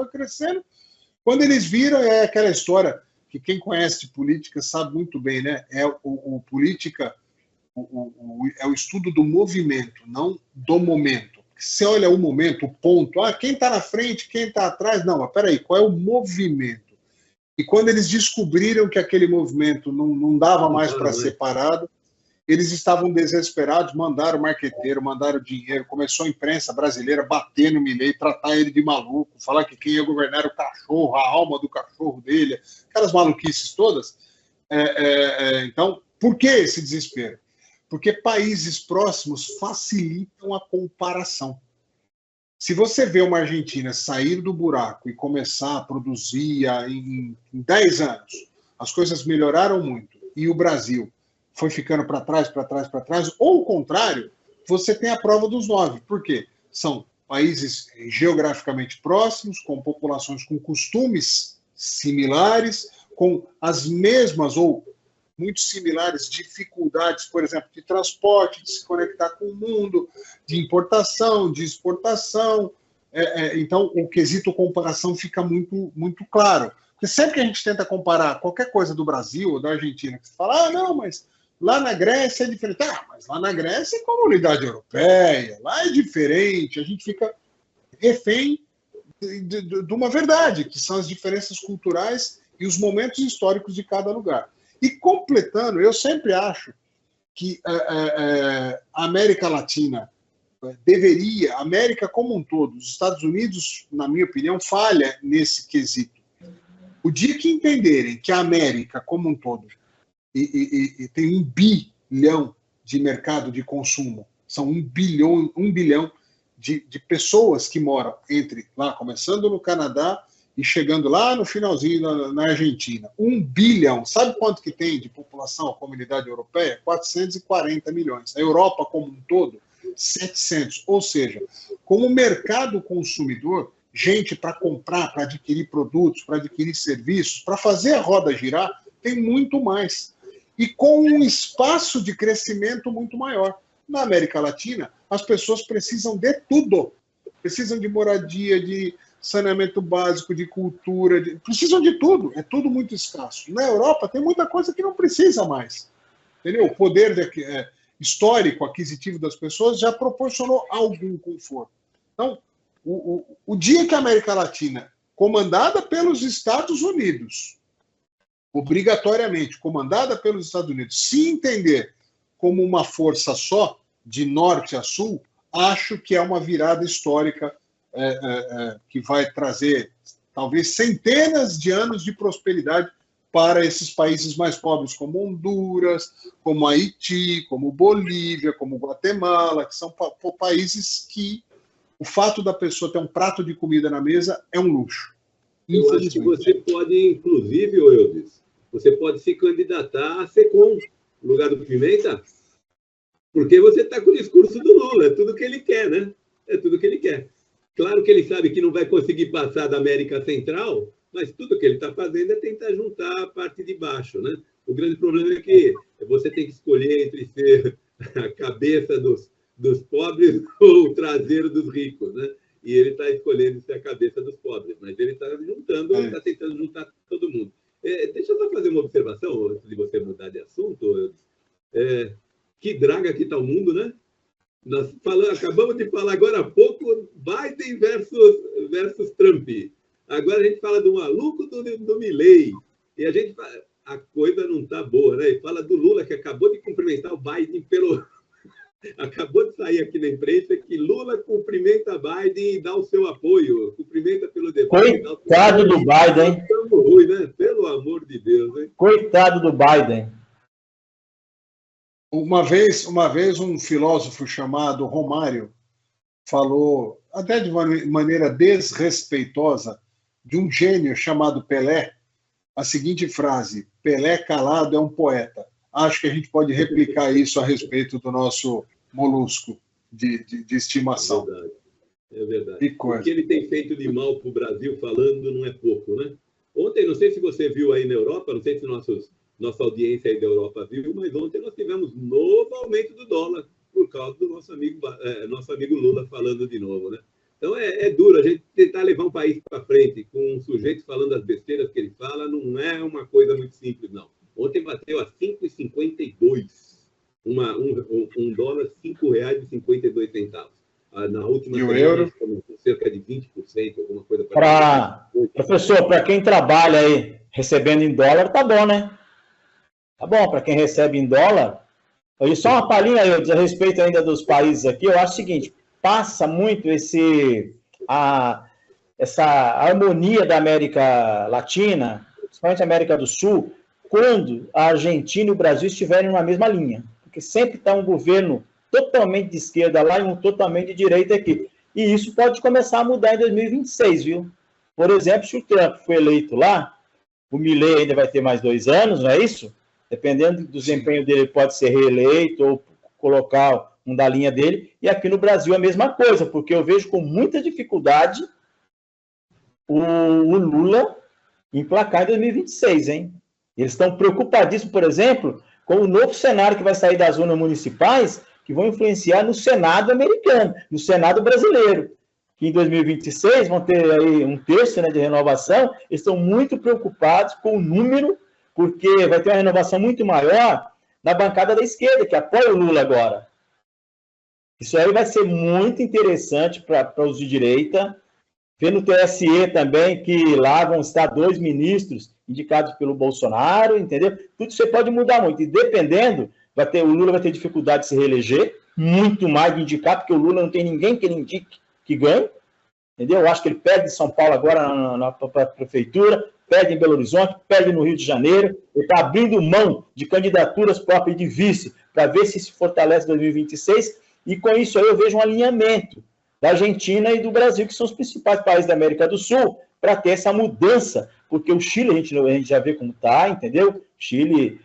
quando eles viram, é aquela história que quem conhece de política sabe muito bem, né? Política é o estudo do movimento, não do momento. Você olha o momento, o ponto, quem está na frente, quem está atrás, não, mas peraí, qual é o movimento? E quando eles descobriram que aquele movimento não dava mais para ser parado, eles estavam desesperados, mandaram marqueteiro, mandaram dinheiro, começou a imprensa brasileira bater no Milei, tratar ele de maluco, falar que quem ia governar era o cachorro, a alma do cachorro dele, aquelas maluquices todas. Então, por que esse desespero? Porque países próximos facilitam a comparação. Se você vê uma Argentina sair do buraco e começar a produzir em 10 anos, as coisas melhoraram muito, e o Brasil foi ficando para trás, ou o contrário, você tem a prova dos 9. Por quê? São países geograficamente próximos, com populações com costumes similares, com as mesmas ou muito similares dificuldades, por exemplo, de transporte, de se conectar com o mundo, de importação, de exportação. Então, o quesito comparação fica muito, muito claro. Porque sempre que a gente tenta comparar qualquer coisa do Brasil ou da Argentina, que você fala, não, mas lá na Grécia é diferente. Mas lá na Grécia é comunidade europeia, lá é diferente. A gente fica refém de uma verdade, que são as diferenças culturais e os momentos históricos de cada lugar. E completando, eu sempre acho que a América Latina deveria, a América como um todo, os Estados Unidos, na minha opinião, falha nesse quesito. O dia que entenderem que a América como um todo e tem 1 bilhão de mercado de consumo, são 1 bilhão de pessoas que moram entre lá, começando no Canadá e chegando lá no finalzinho na Argentina. 1 bilhão. Sabe quanto que tem de população a comunidade europeia? 440 milhões. A Europa como um todo, 700. Ou seja, como mercado consumidor, gente para comprar, para adquirir produtos, para adquirir serviços, para fazer a roda girar, tem muito mais. E com um espaço de crescimento muito maior. Na América Latina, as pessoas precisam de tudo. Precisam de moradia, de saneamento básico, de cultura, precisam de tudo. É tudo muito escasso. Na Europa, tem muita coisa que não precisa mais. Entendeu? O poder histórico, aquisitivo das pessoas já proporcionou algum conforto. Então, o dia que a América Latina, comandada pelos Estados Unidos, obrigatoriamente comandada pelos Estados Unidos, se entender como uma força só, de norte a sul, acho que é uma virada histórica que vai trazer talvez centenas de anos de prosperidade para esses países mais pobres, como Honduras, como Haiti, como Bolívia, como Guatemala, que são países que o fato da pessoa ter um prato de comida na mesa é um luxo. Eu acho que você pode, inclusive, Eudes, você pode se candidatar a SECOM, no lugar do Pimenta, porque você está com o discurso do Lula, é tudo que ele quer, né? É tudo que ele quer. Claro que ele sabe que não vai conseguir passar da América Central, mas tudo que ele está fazendo é tentar juntar a parte de baixo, né? O grande problema é que você tem que escolher entre ser a cabeça dos pobres ou o traseiro dos ricos, né? E ele está escolhendo ser a cabeça dos pobres, mas ele está juntando, está tentando juntar todo mundo. Deixa eu só fazer uma observação, antes de você mudar de assunto. Que draga que está o mundo, né? Nós acabamos de falar agora há pouco Biden versus Trump. Agora a gente fala do maluco do Milei. E a coisa não está boa, né? E fala do Lula, que acabou de cumprimentar o Biden Acabou de sair aqui na imprensa que Lula cumprimenta Biden e dá o seu apoio. Cumprimenta pelo debate. Coitado do Biden. Estamos ruim, né? Pelo amor de Deus, hein? Coitado do Biden. Uma vez um filósofo chamado Romário falou, até de uma maneira desrespeitosa, de um gênio chamado Pelé, a seguinte frase: Pelé calado é um poeta. Acho que a gente pode replicar isso a respeito do nosso molusco de estimação. É verdade. O que ele tem feito de mal para o Brasil, falando, não é pouco, né? Ontem, não sei se você viu aí na Europa, não sei se nossa audiência aí da Europa viu, mas ontem nós tivemos novo aumento do dólar por causa do nosso amigo Lula falando de novo, né? Então, é duro. A gente tentar levar um país para frente com um sujeito falando as besteiras que ele fala não é uma coisa muito simples, não. Ontem bateu a 5,52. Um dólar, R$ 5,52. Na última semana, euro? Cerca de 20%, alguma coisa Professor, para quem trabalha aí recebendo em dólar, tá bom, né? Tá bom, para quem recebe em dólar. E só uma palhinha a respeito ainda dos países aqui, eu acho o seguinte, passa muito essa harmonia da América Latina, principalmente a América do Sul, quando a Argentina e o Brasil estiverem numa mesma linha. Porque sempre está um governo totalmente de esquerda lá e um totalmente de direita aqui. E isso pode começar a mudar em 2026, viu? Por exemplo, se o Trump for eleito lá, o Milei ainda vai ter mais 2 anos, não é isso? Dependendo do desempenho dele, pode ser reeleito ou colocar um da linha dele. E aqui no Brasil a mesma coisa, porque eu vejo com muita dificuldade o Lula emplacar em 2026, hein? Eles estão preocupadíssimos, por exemplo, com o novo cenário que vai sair das urnas municipais, que vão influenciar no Senado americano, no Senado brasileiro, que em 2026 vão ter aí 1/3, né, de renovação. Eles estão muito preocupados com o número, porque vai ter uma renovação muito maior na bancada da esquerda, que apoia o Lula agora. Isso aí vai ser muito interessante para os de direita. Ver no TSE também que lá vão estar 2 ministros indicados pelo Bolsonaro, entendeu? Tudo isso pode mudar muito. E dependendo, o Lula vai ter dificuldade de se reeleger, muito mais de indicar, porque o Lula não tem ninguém que ele indique que ganhe, entendeu? Eu acho que ele perde em São Paulo agora na prefeitura, perde em Belo Horizonte, perde no Rio de Janeiro, ele está abrindo mão de candidaturas próprias de vice para ver se fortalece em 2026, e com isso aí eu vejo um alinhamento da Argentina e do Brasil, que são os principais países da América do Sul, para ter essa mudança, porque o Chile a gente já vê como está, entendeu? Chile,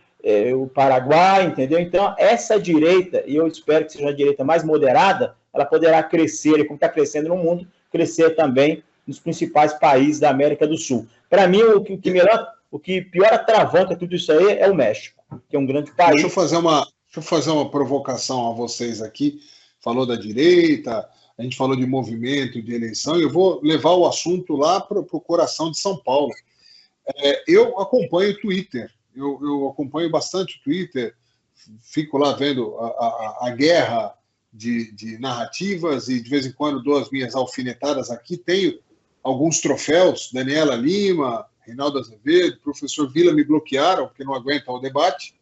o Paraguai, entendeu? Então, essa direita, e eu espero que seja uma direita mais moderada, ela poderá crescer, e como está crescendo no mundo, crescer também nos principais países da América do Sul. Para mim, o que pior atravanca tudo isso aí é o México, que é um grande país. Deixa eu fazer uma provocação a vocês aqui. Falou da direita, a gente falou de movimento, de eleição, e eu vou levar o assunto lá para o coração de São Paulo. Eu acompanho o Twitter, eu acompanho bastante o Twitter, fico lá vendo a guerra de narrativas e de vez em quando dou as minhas alfinetadas aqui. Tenho alguns troféus, Daniela Lima, Reinaldo Azevedo, professor Vila me bloquearam porque não aguentam o debate.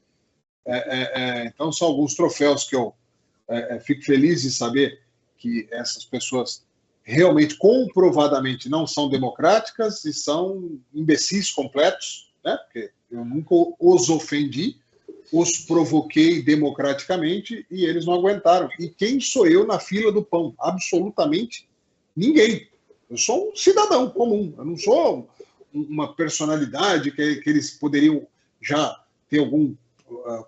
Então são alguns troféus que eu fico feliz de saber que essas pessoas realmente, comprovadamente, não são democráticas e são imbecis completos, né? Porque eu nunca os ofendi, os provoquei democraticamente e eles não aguentaram. E quem sou eu na fila do pão? Absolutamente ninguém. Eu sou um cidadão comum, eu não sou uma personalidade que eles poderiam já ter algum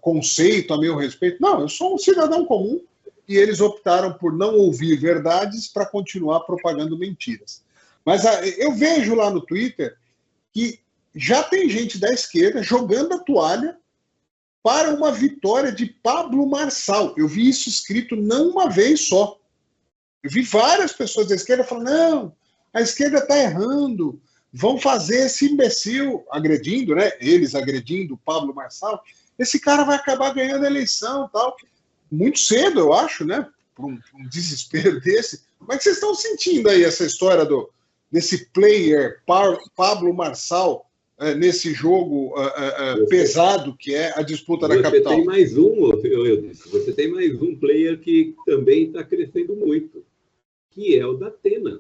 conceito a meu respeito. Não, eu sou um cidadão comum e eles optaram por não ouvir verdades para continuar propagando mentiras. Mas eu vejo lá no Twitter que já tem gente da esquerda jogando a toalha para uma vitória de Pablo Marçal. Eu vi isso escrito não uma vez só. Eu vi várias pessoas da esquerda falando, não, a esquerda está errando, vão fazer esse imbecil agredindo, né? Eles agredindo o Pablo Marçal. Esse cara vai acabar ganhando a eleição e tal. Muito cedo, eu acho, né? Por um desespero desse. Como é que vocês estão sentindo aí essa história desse player Pablo Marçal nesse jogo pesado que é a disputa da capital? Você tem mais você tem mais um player que também está crescendo muito, que é o Datena.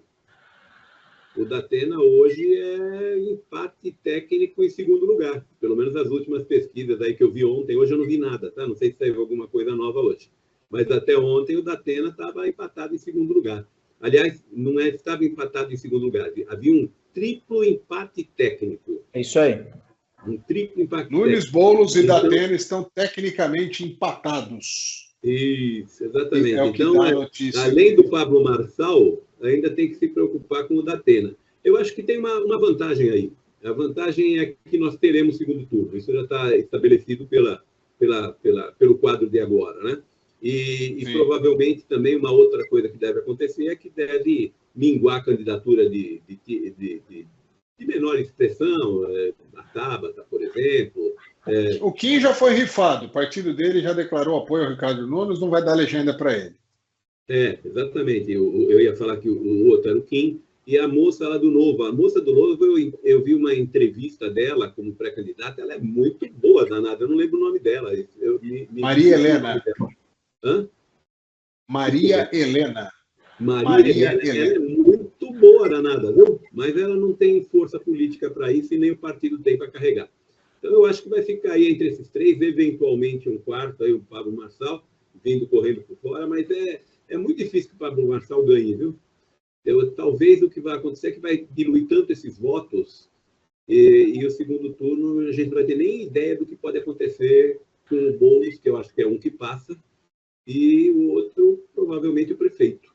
O Datena hoje é empate técnico em segundo lugar, pelo menos as últimas pesquisas aí que eu vi ontem. Hoje eu não vi nada, tá? Não sei se saiu alguma coisa nova hoje. Mas até ontem o Datena estava empatado em segundo lugar. Aliás, não estava empatado em segundo lugar, havia um triplo empate técnico. É isso aí. Um triplo empate Nunes, técnico. Boulos e Datena estão tecnicamente empatados. Isso, exatamente. É o que então, dá notícia. Além do Pablo Marçal, ainda tem que se preocupar com o Datena. Eu acho que tem uma vantagem aí. A vantagem é que nós teremos segundo turno. Isso já está estabelecido pelo quadro de agora, né? E provavelmente também uma outra coisa que deve acontecer é que deve minguar a candidatura de menor expressão, a Tabata, por exemplo. O Kim já foi rifado, o partido dele já declarou apoio ao Ricardo Nunes, não vai dar legenda para ele. Exatamente. Eu ia falar que o outro era o Kim, e a moça lá do Novo. A moça do Novo, eu vi uma entrevista dela como pré-candidata, ela é muito boa, danada, eu não lembro o nome dela. Maria Helena. Hã? Maria Helena. Maria Helena. Ela é muito boa, danada, viu? Mas ela não tem força política para isso e nem o partido tem para carregar. Então, eu acho que vai ficar aí entre esses três, eventualmente um quarto, aí o Pablo Marçal, vindo correndo por fora, mas é muito difícil que o Pablo Marçal ganhe, viu? Talvez o que vai acontecer é que vai diluir tanto esses votos e o segundo turno a gente não vai ter nem ideia do que pode acontecer com o Boulos, que eu acho que é um que passa, e o outro, provavelmente, o prefeito.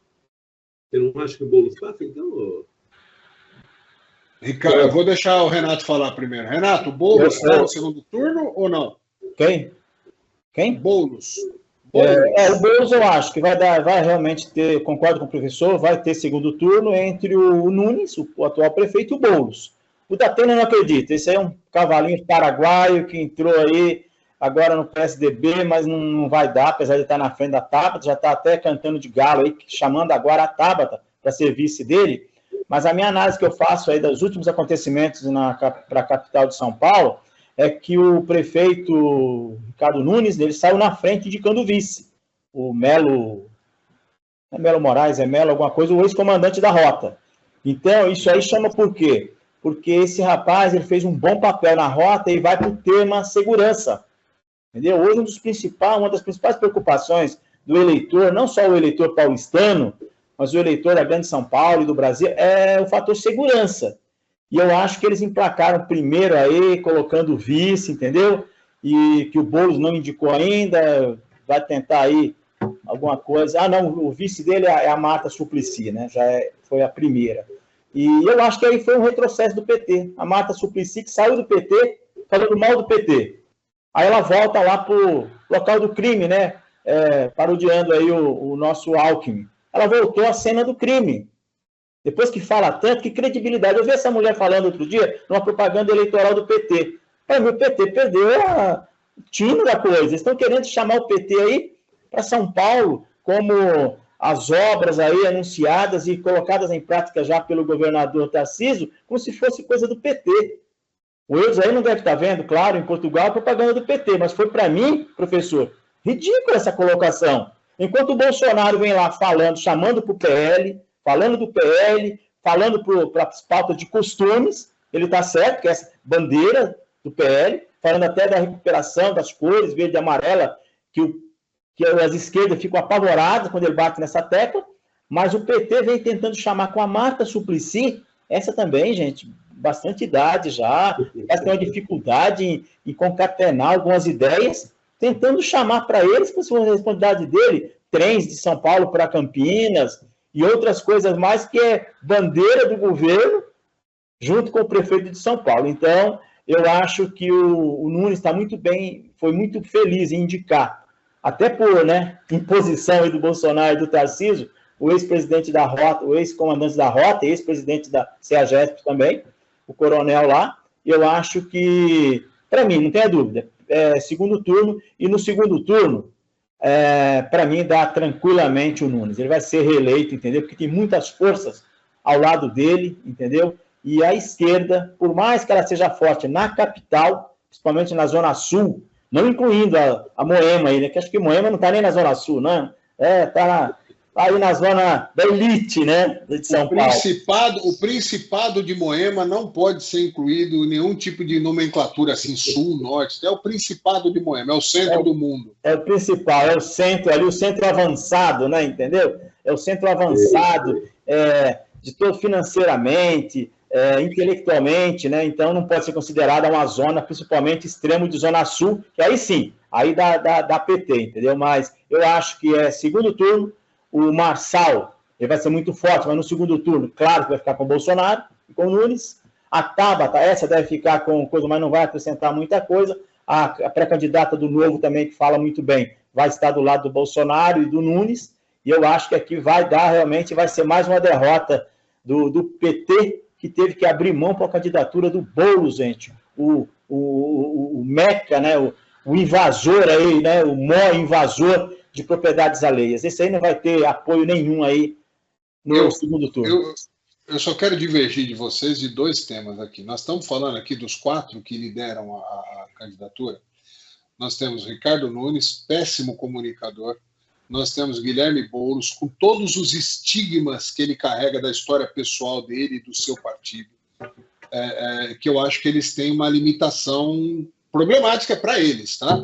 Você não acha que o Boulos passa, então? Ricardo, eu vou deixar o Renato falar primeiro. Renato, o Boulos está no segundo turno ou não? Quem? Boulos. O Boulos eu acho que vai realmente ter, concordo com o professor, vai ter segundo turno entre o Nunes, o atual prefeito, e o Boulos. O Datena eu não acredito, esse aí é um cavalinho paraguaio que entrou aí agora no PSDB, mas não vai dar, apesar de estar na frente da Tabata, já está até cantando de galo aí, chamando agora a Tabata para ser vice dele. Mas a minha análise que eu faço aí dos últimos acontecimentos para a capital de São Paulo é que o prefeito Ricardo Nunes, ele saiu na frente indicando vice. O Melo, não é Melo Moraes, é Melo alguma coisa, o ex-comandante da Rota. Então, isso aí chama por quê? Porque esse rapaz, ele fez um bom papel na Rota e vai para o tema segurança. Entendeu? Hoje, uma das principais preocupações do eleitor, não só o eleitor paulistano, mas o eleitor da Grande São Paulo e do Brasil, é o fator segurança. E eu acho que eles emplacaram primeiro aí, colocando o vice, entendeu? E que o Boulos não indicou ainda, vai tentar aí alguma coisa. Ah, não, o vice dele é a Marta Suplicy, né? Foi a primeira. E eu acho que aí foi um retrocesso do PT. A Marta Suplicy, que saiu do PT, falando mal do PT. Aí ela volta lá para o local do crime, né? Parodiando aí o nosso Alckmin. Ela voltou à cena do crime. Depois que fala tanto, que credibilidade. Eu vi essa mulher falando outro dia numa propaganda eleitoral do PT. Para mim, o PT perdeu o tino da coisa. Eles estão querendo chamar o PT aí para São Paulo, como as obras aí anunciadas e colocadas em prática já pelo governador Tarcísio, como se fosse coisa do PT. O Eudes aí não deve estar vendo, claro, em Portugal, a propaganda do PT, mas foi para mim, professor, ridícula essa colocação. Enquanto o Bolsonaro vem lá falando, chamando para o PL, falando do PL, falando para as pautas de costumes, ele está certo, que é essa bandeira do PL, falando até da recuperação das cores, verde e amarela, que as esquerdas ficam apavoradas quando ele bate nessa tecla, mas o PT vem tentando chamar com a Marta Suplicy, essa também, gente, bastante idade já, ela tem uma dificuldade em concatenar algumas ideias, tentando chamar para eles, com a responsabilidade dele, trens de São Paulo para Campinas e outras coisas mais, que é bandeira do governo, junto com o prefeito de São Paulo. Então, eu acho que o Nunes está muito bem, foi muito feliz em indicar, até por imposição aí do Bolsonaro e do Tarcísio, o ex-presidente da Rota, o ex-comandante da Rota, ex-presidente da CEAGESP também, o coronel lá. Eu acho que, para mim, não tenha dúvida, segundo turno, e no segundo turno, para mim, dá tranquilamente o Nunes. Ele vai ser reeleito, entendeu? Porque tem muitas forças ao lado dele, entendeu? E a esquerda, por mais que ela seja forte na capital, principalmente na Zona Sul, não incluindo a Moema aí, né? Que acho que Moema não está nem na Zona Sul, né? Está aí na zona da elite, né, de São Paulo. O Principado de Moema não pode ser incluído em nenhum tipo de nomenclatura assim, sul, norte. É o Principado de Moema, é o centro do mundo. É o principal, é o centro ali, o centro avançado, né, entendeu? É o centro avançado, de todo financeiramente, intelectualmente, né? Então não pode ser considerada uma zona, principalmente extremo de Zona Sul, que aí sim, aí dá PT, entendeu? Mas eu acho que é segundo turno. O Marçal, ele vai ser muito forte, mas no segundo turno, claro que vai ficar com o Bolsonaro e com o Nunes. A Tabata, essa deve ficar com coisa, mas não vai acrescentar muita coisa. A pré-candidata do Novo também, que fala muito bem, vai estar do lado do Bolsonaro e do Nunes. E eu acho que aqui vai dar, realmente, vai ser mais uma derrota do PT, que teve que abrir mão para a candidatura do Boulos, gente. O Meca, né? O invasor aí, né? O maior invasor de propriedades alheias. Esse aí não vai ter apoio nenhum aí no segundo turno. Eu só quero divergir de vocês de dois temas aqui. Nós estamos falando aqui dos 4 que lideram a candidatura. Nós temos Ricardo Nunes, péssimo comunicador. Nós temos Guilherme Boulos, com todos os estigmas que ele carrega da história pessoal dele e do seu partido, que eu acho que eles têm uma limitação problemática para eles, tá?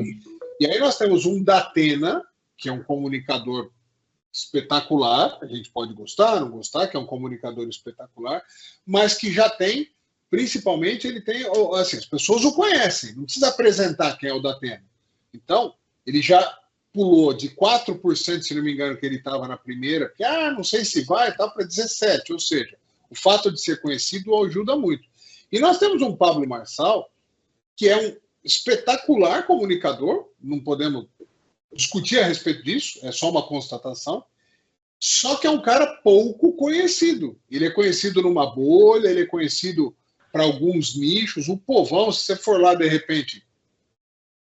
E aí nós temos um Datena, que é um comunicador espetacular, a gente pode gostar, não gostar, que é um comunicador espetacular, mas que já tem, principalmente, ele tem, assim, as pessoas o conhecem, não precisa apresentar quem é o Datena. Então, ele já pulou de 4%, se não me engano, que ele estava na primeira, que, não sei se vai, tá para 17%, ou seja, o fato de ser conhecido ajuda muito. E nós temos um Pablo Marçal, que é um espetacular comunicador, não podemos discutir a respeito disso, é só uma constatação, só que é um cara pouco conhecido. Ele é conhecido numa bolha, ele é conhecido para alguns nichos. O povão, se você for lá, de repente,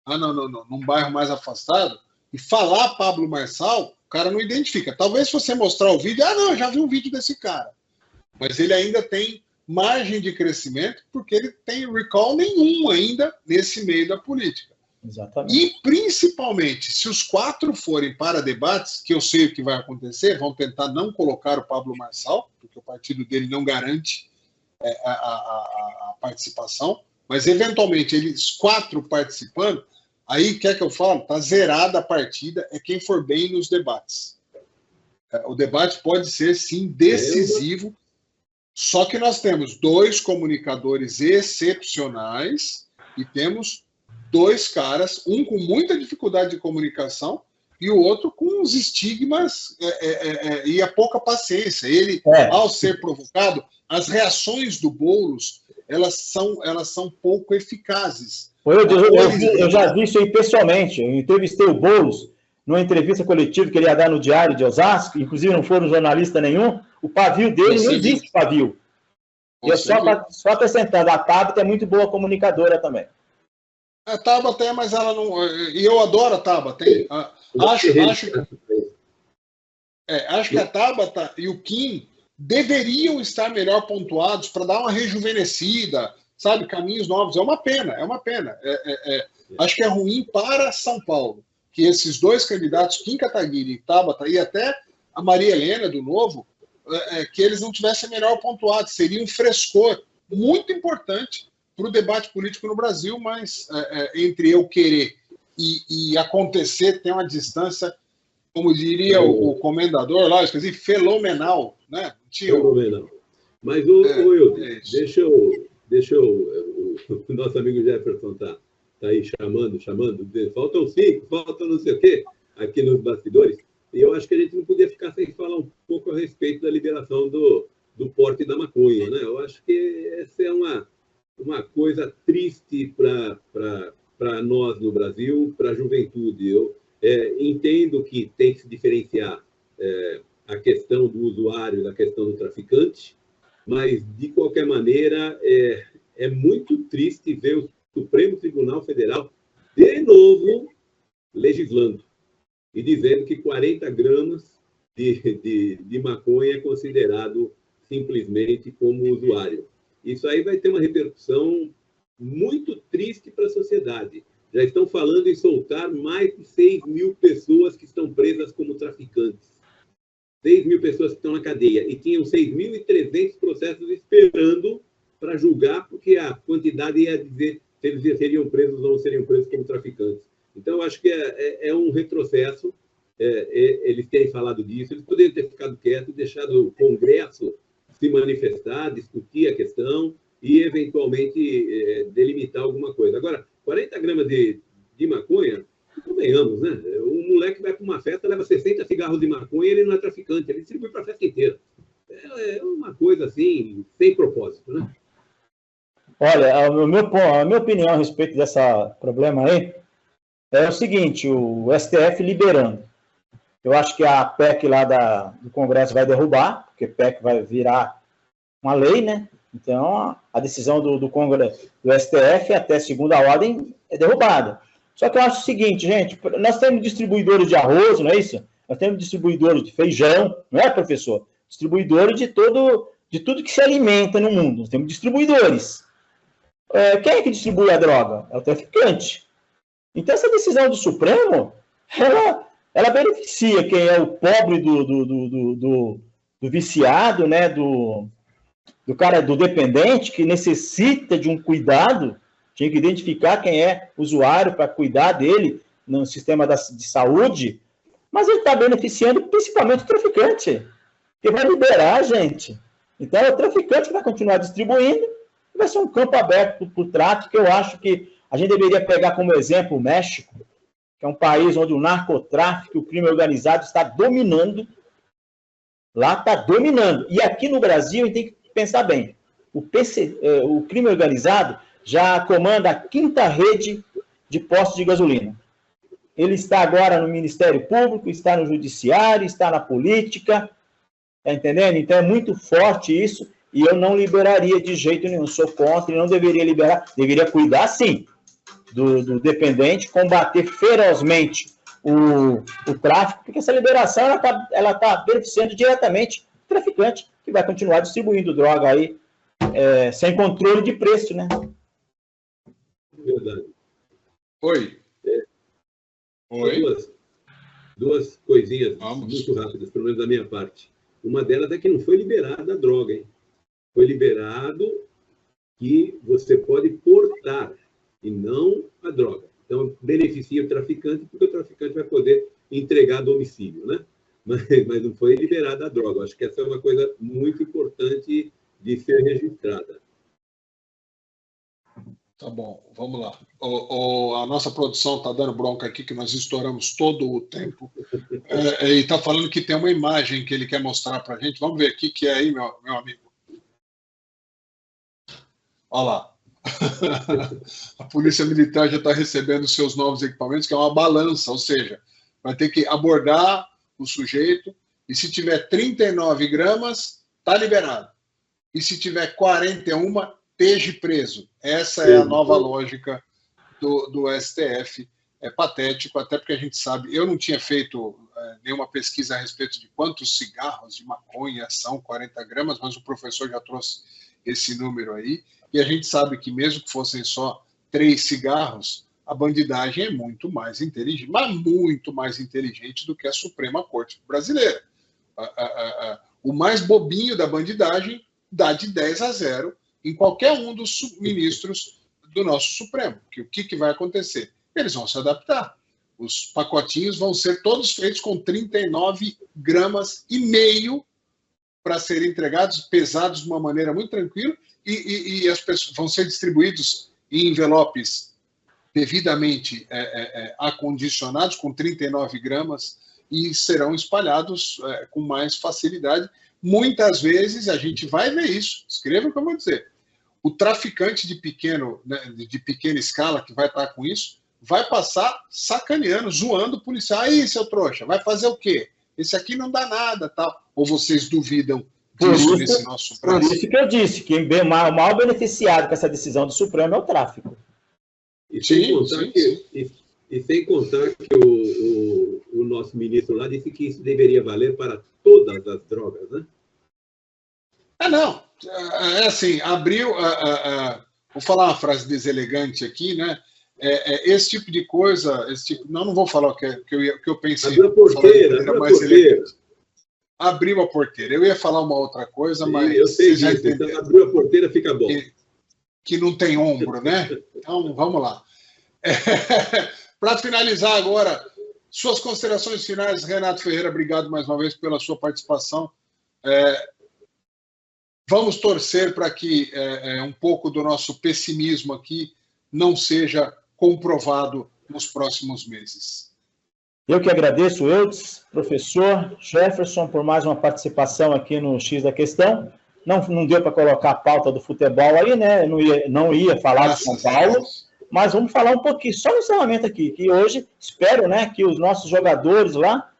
num bairro mais afastado, e falar Pablo Marçal, o cara não identifica. Talvez se você mostrar o vídeo, eu já vi um vídeo desse cara. Mas ele ainda tem margem de crescimento, porque ele tem recall nenhum ainda nesse meio da política. Exatamente. E, principalmente, se os 4 forem para debates, que eu sei o que vai acontecer, vão tentar não colocar o Pablo Marçal, porque o partido dele não garante a participação, mas, eventualmente, eles 4 participando, aí, quer que eu fale? Está zerada a partida, é quem for bem nos debates. O debate pode ser, sim, decisivo, só que nós temos 2 comunicadores excepcionais e temos 2 caras, um com muita dificuldade de comunicação e o outro com os estigmas e a pouca paciência. Ele, ao ser provocado, as reações do Boulos, elas são pouco eficazes. Eu já vi isso aí pessoalmente. Eu entrevistei o Boulos numa entrevista coletiva que ele ia dar no Diário de Osasco, inclusive não foi um jornalista nenhum, o pavio dele não existe pavio. E só acrescentando, a Tabata é muito boa comunicadora também. A Tabata é, mas ela não... E eu adoro a Tabata. Acho que a Tabata e o Kim deveriam estar melhor pontuados para dar uma rejuvenescida, sabe? Caminhos novos. É uma pena. Acho que é ruim para São Paulo que esses 2 candidatos, Kim Kataguiri e Tabata, e até a Maria Helena, do Novo, que eles não tivessem melhor pontuado. Seria um frescor muito importante para o debate político no Brasil, mas entre eu querer e acontecer tem uma distância, como diria o comendador, lá, esqueci, fenomenal, né? Fenomenal. Mas, o nosso amigo Jefferson está aí chamando, faltam 5, faltam não sei o quê, aqui nos bastidores, e eu acho que a gente não podia ficar sem falar um pouco a respeito da liberação do porte da maconha, né? Eu acho que essa é uma coisa triste para nós no Brasil, para a juventude. Eu entendo que tem que se diferenciar a questão do usuário da questão do traficante, mas, de qualquer maneira, é muito triste ver o Supremo Tribunal Federal, de novo, legislando e dizendo que 40 gramas de maconha é considerado simplesmente como usuário. Isso aí vai ter uma repercussão muito triste para a sociedade. Já estão falando em soltar mais de 6 mil pessoas que estão presas como traficantes. 6 mil pessoas que estão na cadeia. E tinham 6.300 processos esperando para julgar, porque a quantidade ia dizer se eles seriam presos ou não seriam presos como traficantes. Então, eu acho que é um retrocesso eles terem falado disso. Eles poderiam ter ficado quietos, deixado o Congresso se manifestar, discutir a questão e, eventualmente, delimitar alguma coisa. Agora, 40 gramas de maconha, convenhamos, né? O moleque vai para uma festa, leva 60 cigarros de maconha, ele não é traficante, ele distribui para a festa inteira. É uma coisa, assim, sem propósito, né? Olha, a minha opinião a respeito desse problema aí é o seguinte, o STF liberando. Eu acho que a PEC lá do Congresso vai derrubar, porque PEC vai virar uma lei, né? Então, a decisão do Congresso, do STF, até segunda ordem, é derrubada. Só que eu acho o seguinte, gente, nós temos distribuidores de arroz, não é isso? Nós temos distribuidores de feijão, não é, professor? Distribuidores de tudo que se alimenta no mundo. Nós temos distribuidores. Quem é que distribui a droga? É o traficante. Então, essa decisão do Supremo, ela beneficia quem é o pobre do viciado, né? Do cara, do dependente, que necessita de um cuidado. Tinha que identificar quem é usuário para cuidar dele no sistema de saúde, mas ele está beneficiando principalmente o traficante, que vai liberar a gente. Então, é o traficante que vai continuar distribuindo, vai ser um campo aberto para o tráfico, que eu acho que a gente deveria pegar como exemplo o México, que é um país onde o narcotráfico, o crime organizado está dominando. Lá está dominando. E aqui no Brasil, a gente tem que pensar bem. O crime organizado já comanda a 5ª rede de postos de gasolina. Ele está agora no Ministério Público, está no Judiciário, está na política, está entendendo? Então é muito forte isso, e eu não liberaria de jeito nenhum, sou contra, e não deveria liberar, deveria cuidar sim do dependente, combater ferozmente o tráfico, porque essa liberação ela tá beneficiando diretamente o traficante, que vai continuar distribuindo droga aí sem controle de preço, né? Verdade. Oi. Duas coisinhas muito rápidas, pelo menos da minha parte. Uma delas é que não foi liberada a droga, hein? Foi liberado que você pode portar e não a droga. Então, beneficia o traficante, porque o traficante vai poder entregar a domicílio, né? Mas não foi liberada a droga. Acho que essa é uma coisa muito importante de ser registrada. Tá bom, vamos lá. A nossa produção está dando bronca aqui, que nós estouramos todo o tempo. E está falando que tem uma imagem que ele quer mostrar para a gente. Vamos ver o que é aí, meu amigo. Olha lá. A Polícia Militar já está recebendo seus novos equipamentos, que é uma balança, ou seja, vai ter que abordar o sujeito, e se tiver 39 gramas, está liberado. E se tiver 41, esteja preso. Essa é a nova lógica do STF. É patético, até porque a gente sabe... Eu não tinha feito nenhuma pesquisa a respeito de quantos cigarros de maconha são 40 gramas, mas o professor já trouxe esse número aí. E a gente sabe que mesmo que fossem só 3 cigarros, a bandidagem é muito mais inteligente, mas muito mais inteligente do que a Suprema Corte brasileira. O mais bobinho da bandidagem dá de 10-0 em qualquer um dos ministros do nosso Supremo. O que vai acontecer? Eles vão se adaptar. Os pacotinhos vão ser todos feitos com 39 gramas e meio para serem entregados, pesados de uma maneira muito tranquila, e as pessoas vão ser distribuídos em envelopes devidamente acondicionados, com 39 gramas, e serão espalhados com mais facilidade. Muitas vezes a gente vai ver isso. Escreva o que eu vou dizer. O traficante de pequena escala que vai estar com isso vai passar sacaneando, zoando o policial. Aí, seu trouxa, vai fazer o quê? Esse aqui não dá nada, tal. Ou vocês duvidam disso nesse nosso Brasil? Por isso que eu disse, que o maior beneficiado com essa decisão do Supremo é o tráfico. E sem contar que o nosso ministro lá disse que isso deveria valer para todas as drogas, né? Não. É assim, abriu... vou falar uma frase deselegante aqui, né? Esse tipo de coisa... não vou falar o que eu pensei. Abriu a porteira. Abriu a porteira. Eu ia falar uma outra coisa, mas... Eu sei disso. Então, abriu a porteira, fica bom. Que não tem ombro, né? Então, vamos lá. Para finalizar agora, suas considerações finais, Renato Ferreira, obrigado mais uma vez pela sua participação. Vamos torcer para que um pouco do nosso pessimismo aqui não seja comprovado nos próximos meses. Eu que agradeço, Eudes, professor Jefferson, por mais uma participação aqui no X da Questão. Não deu para colocar a pauta do futebol aí, né? Não ia falar de São Paulo, mas vamos falar um pouquinho, só no encerramento aqui, que hoje espero, né, que os nossos jogadores lá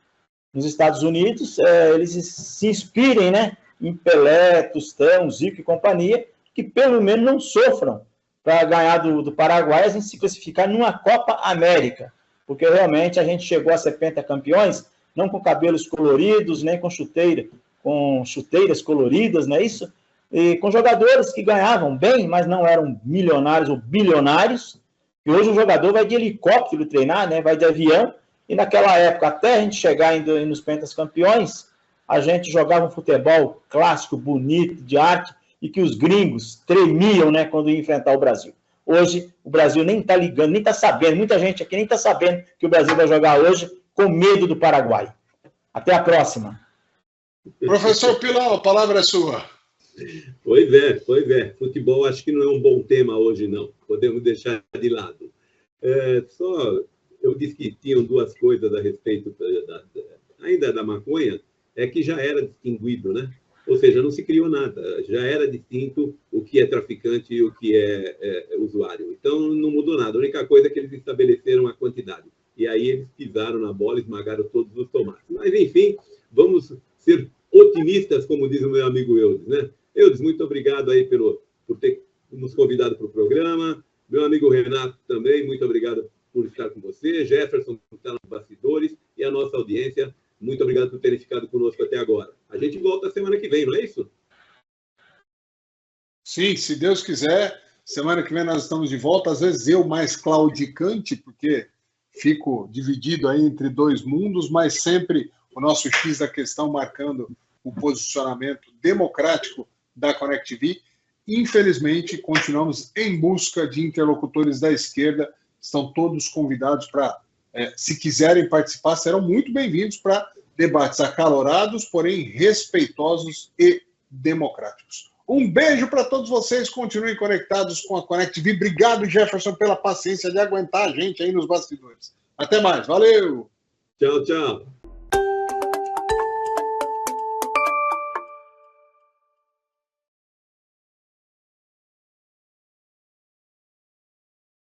nos Estados Unidos, eles se inspirem, né, em Pelé, Tostão, Zico e companhia, que pelo menos não sofram para ganhar do Paraguai, a gente se classificar numa Copa América, porque realmente a gente chegou a ser pentacampeões, não com cabelos coloridos, nem com chuteiras coloridas, não é isso? E com jogadores que ganhavam bem, mas não eram milionários ou bilionários, e hoje o jogador vai de helicóptero treinar, né, vai de avião, e naquela época, até a gente chegar nos pentas campeões, a gente jogava um futebol clássico, bonito, de arte, e que os gringos tremiam, né, quando ia enfrentar o Brasil. Hoje, o Brasil nem está ligando, nem está sabendo, muita gente aqui nem está sabendo que o Brasil vai jogar hoje com medo do Paraguai. Até a próxima. Professor Pilão, a palavra é sua. Pois é. Futebol acho que não é um bom tema hoje, não. Podemos deixar de lado. Eu disse que tinham duas coisas a respeito ainda da maconha, é que já era distinguido, né? Ou seja, não se criou nada, já era distinto o que é traficante e o que é usuário. Então, não mudou nada. A única coisa é que eles estabeleceram a quantidade. E aí eles pisaram na bola e esmagaram todos os tomates. Mas, enfim, vamos ser otimistas, como diz o meu amigo Eudes, né? Eudes, muito obrigado aí por ter nos convidado para o programa. Meu amigo Renato também, muito obrigado por estar com você. Jefferson, por estar nos bastidores. E a nossa audiência, muito obrigado por terem ficado conosco até agora. A gente volta semana que vem, não é isso? Sim, se Deus quiser. Semana que vem nós estamos de volta. Às vezes eu mais claudicante, porque fico dividido aí entre dois mundos, mas sempre o nosso X da questão marcando o posicionamento democrático da Connect TV. Infelizmente, continuamos em busca de interlocutores da esquerda. Estão todos convidados para, se quiserem participar, serão muito bem-vindos para debates acalorados, porém respeitosos e democráticos. Um beijo para todos vocês. Continuem conectados com a Connect TV. Obrigado, Jefferson, pela paciência de aguentar a gente aí nos bastidores. Até mais. Valeu! Tchau, tchau.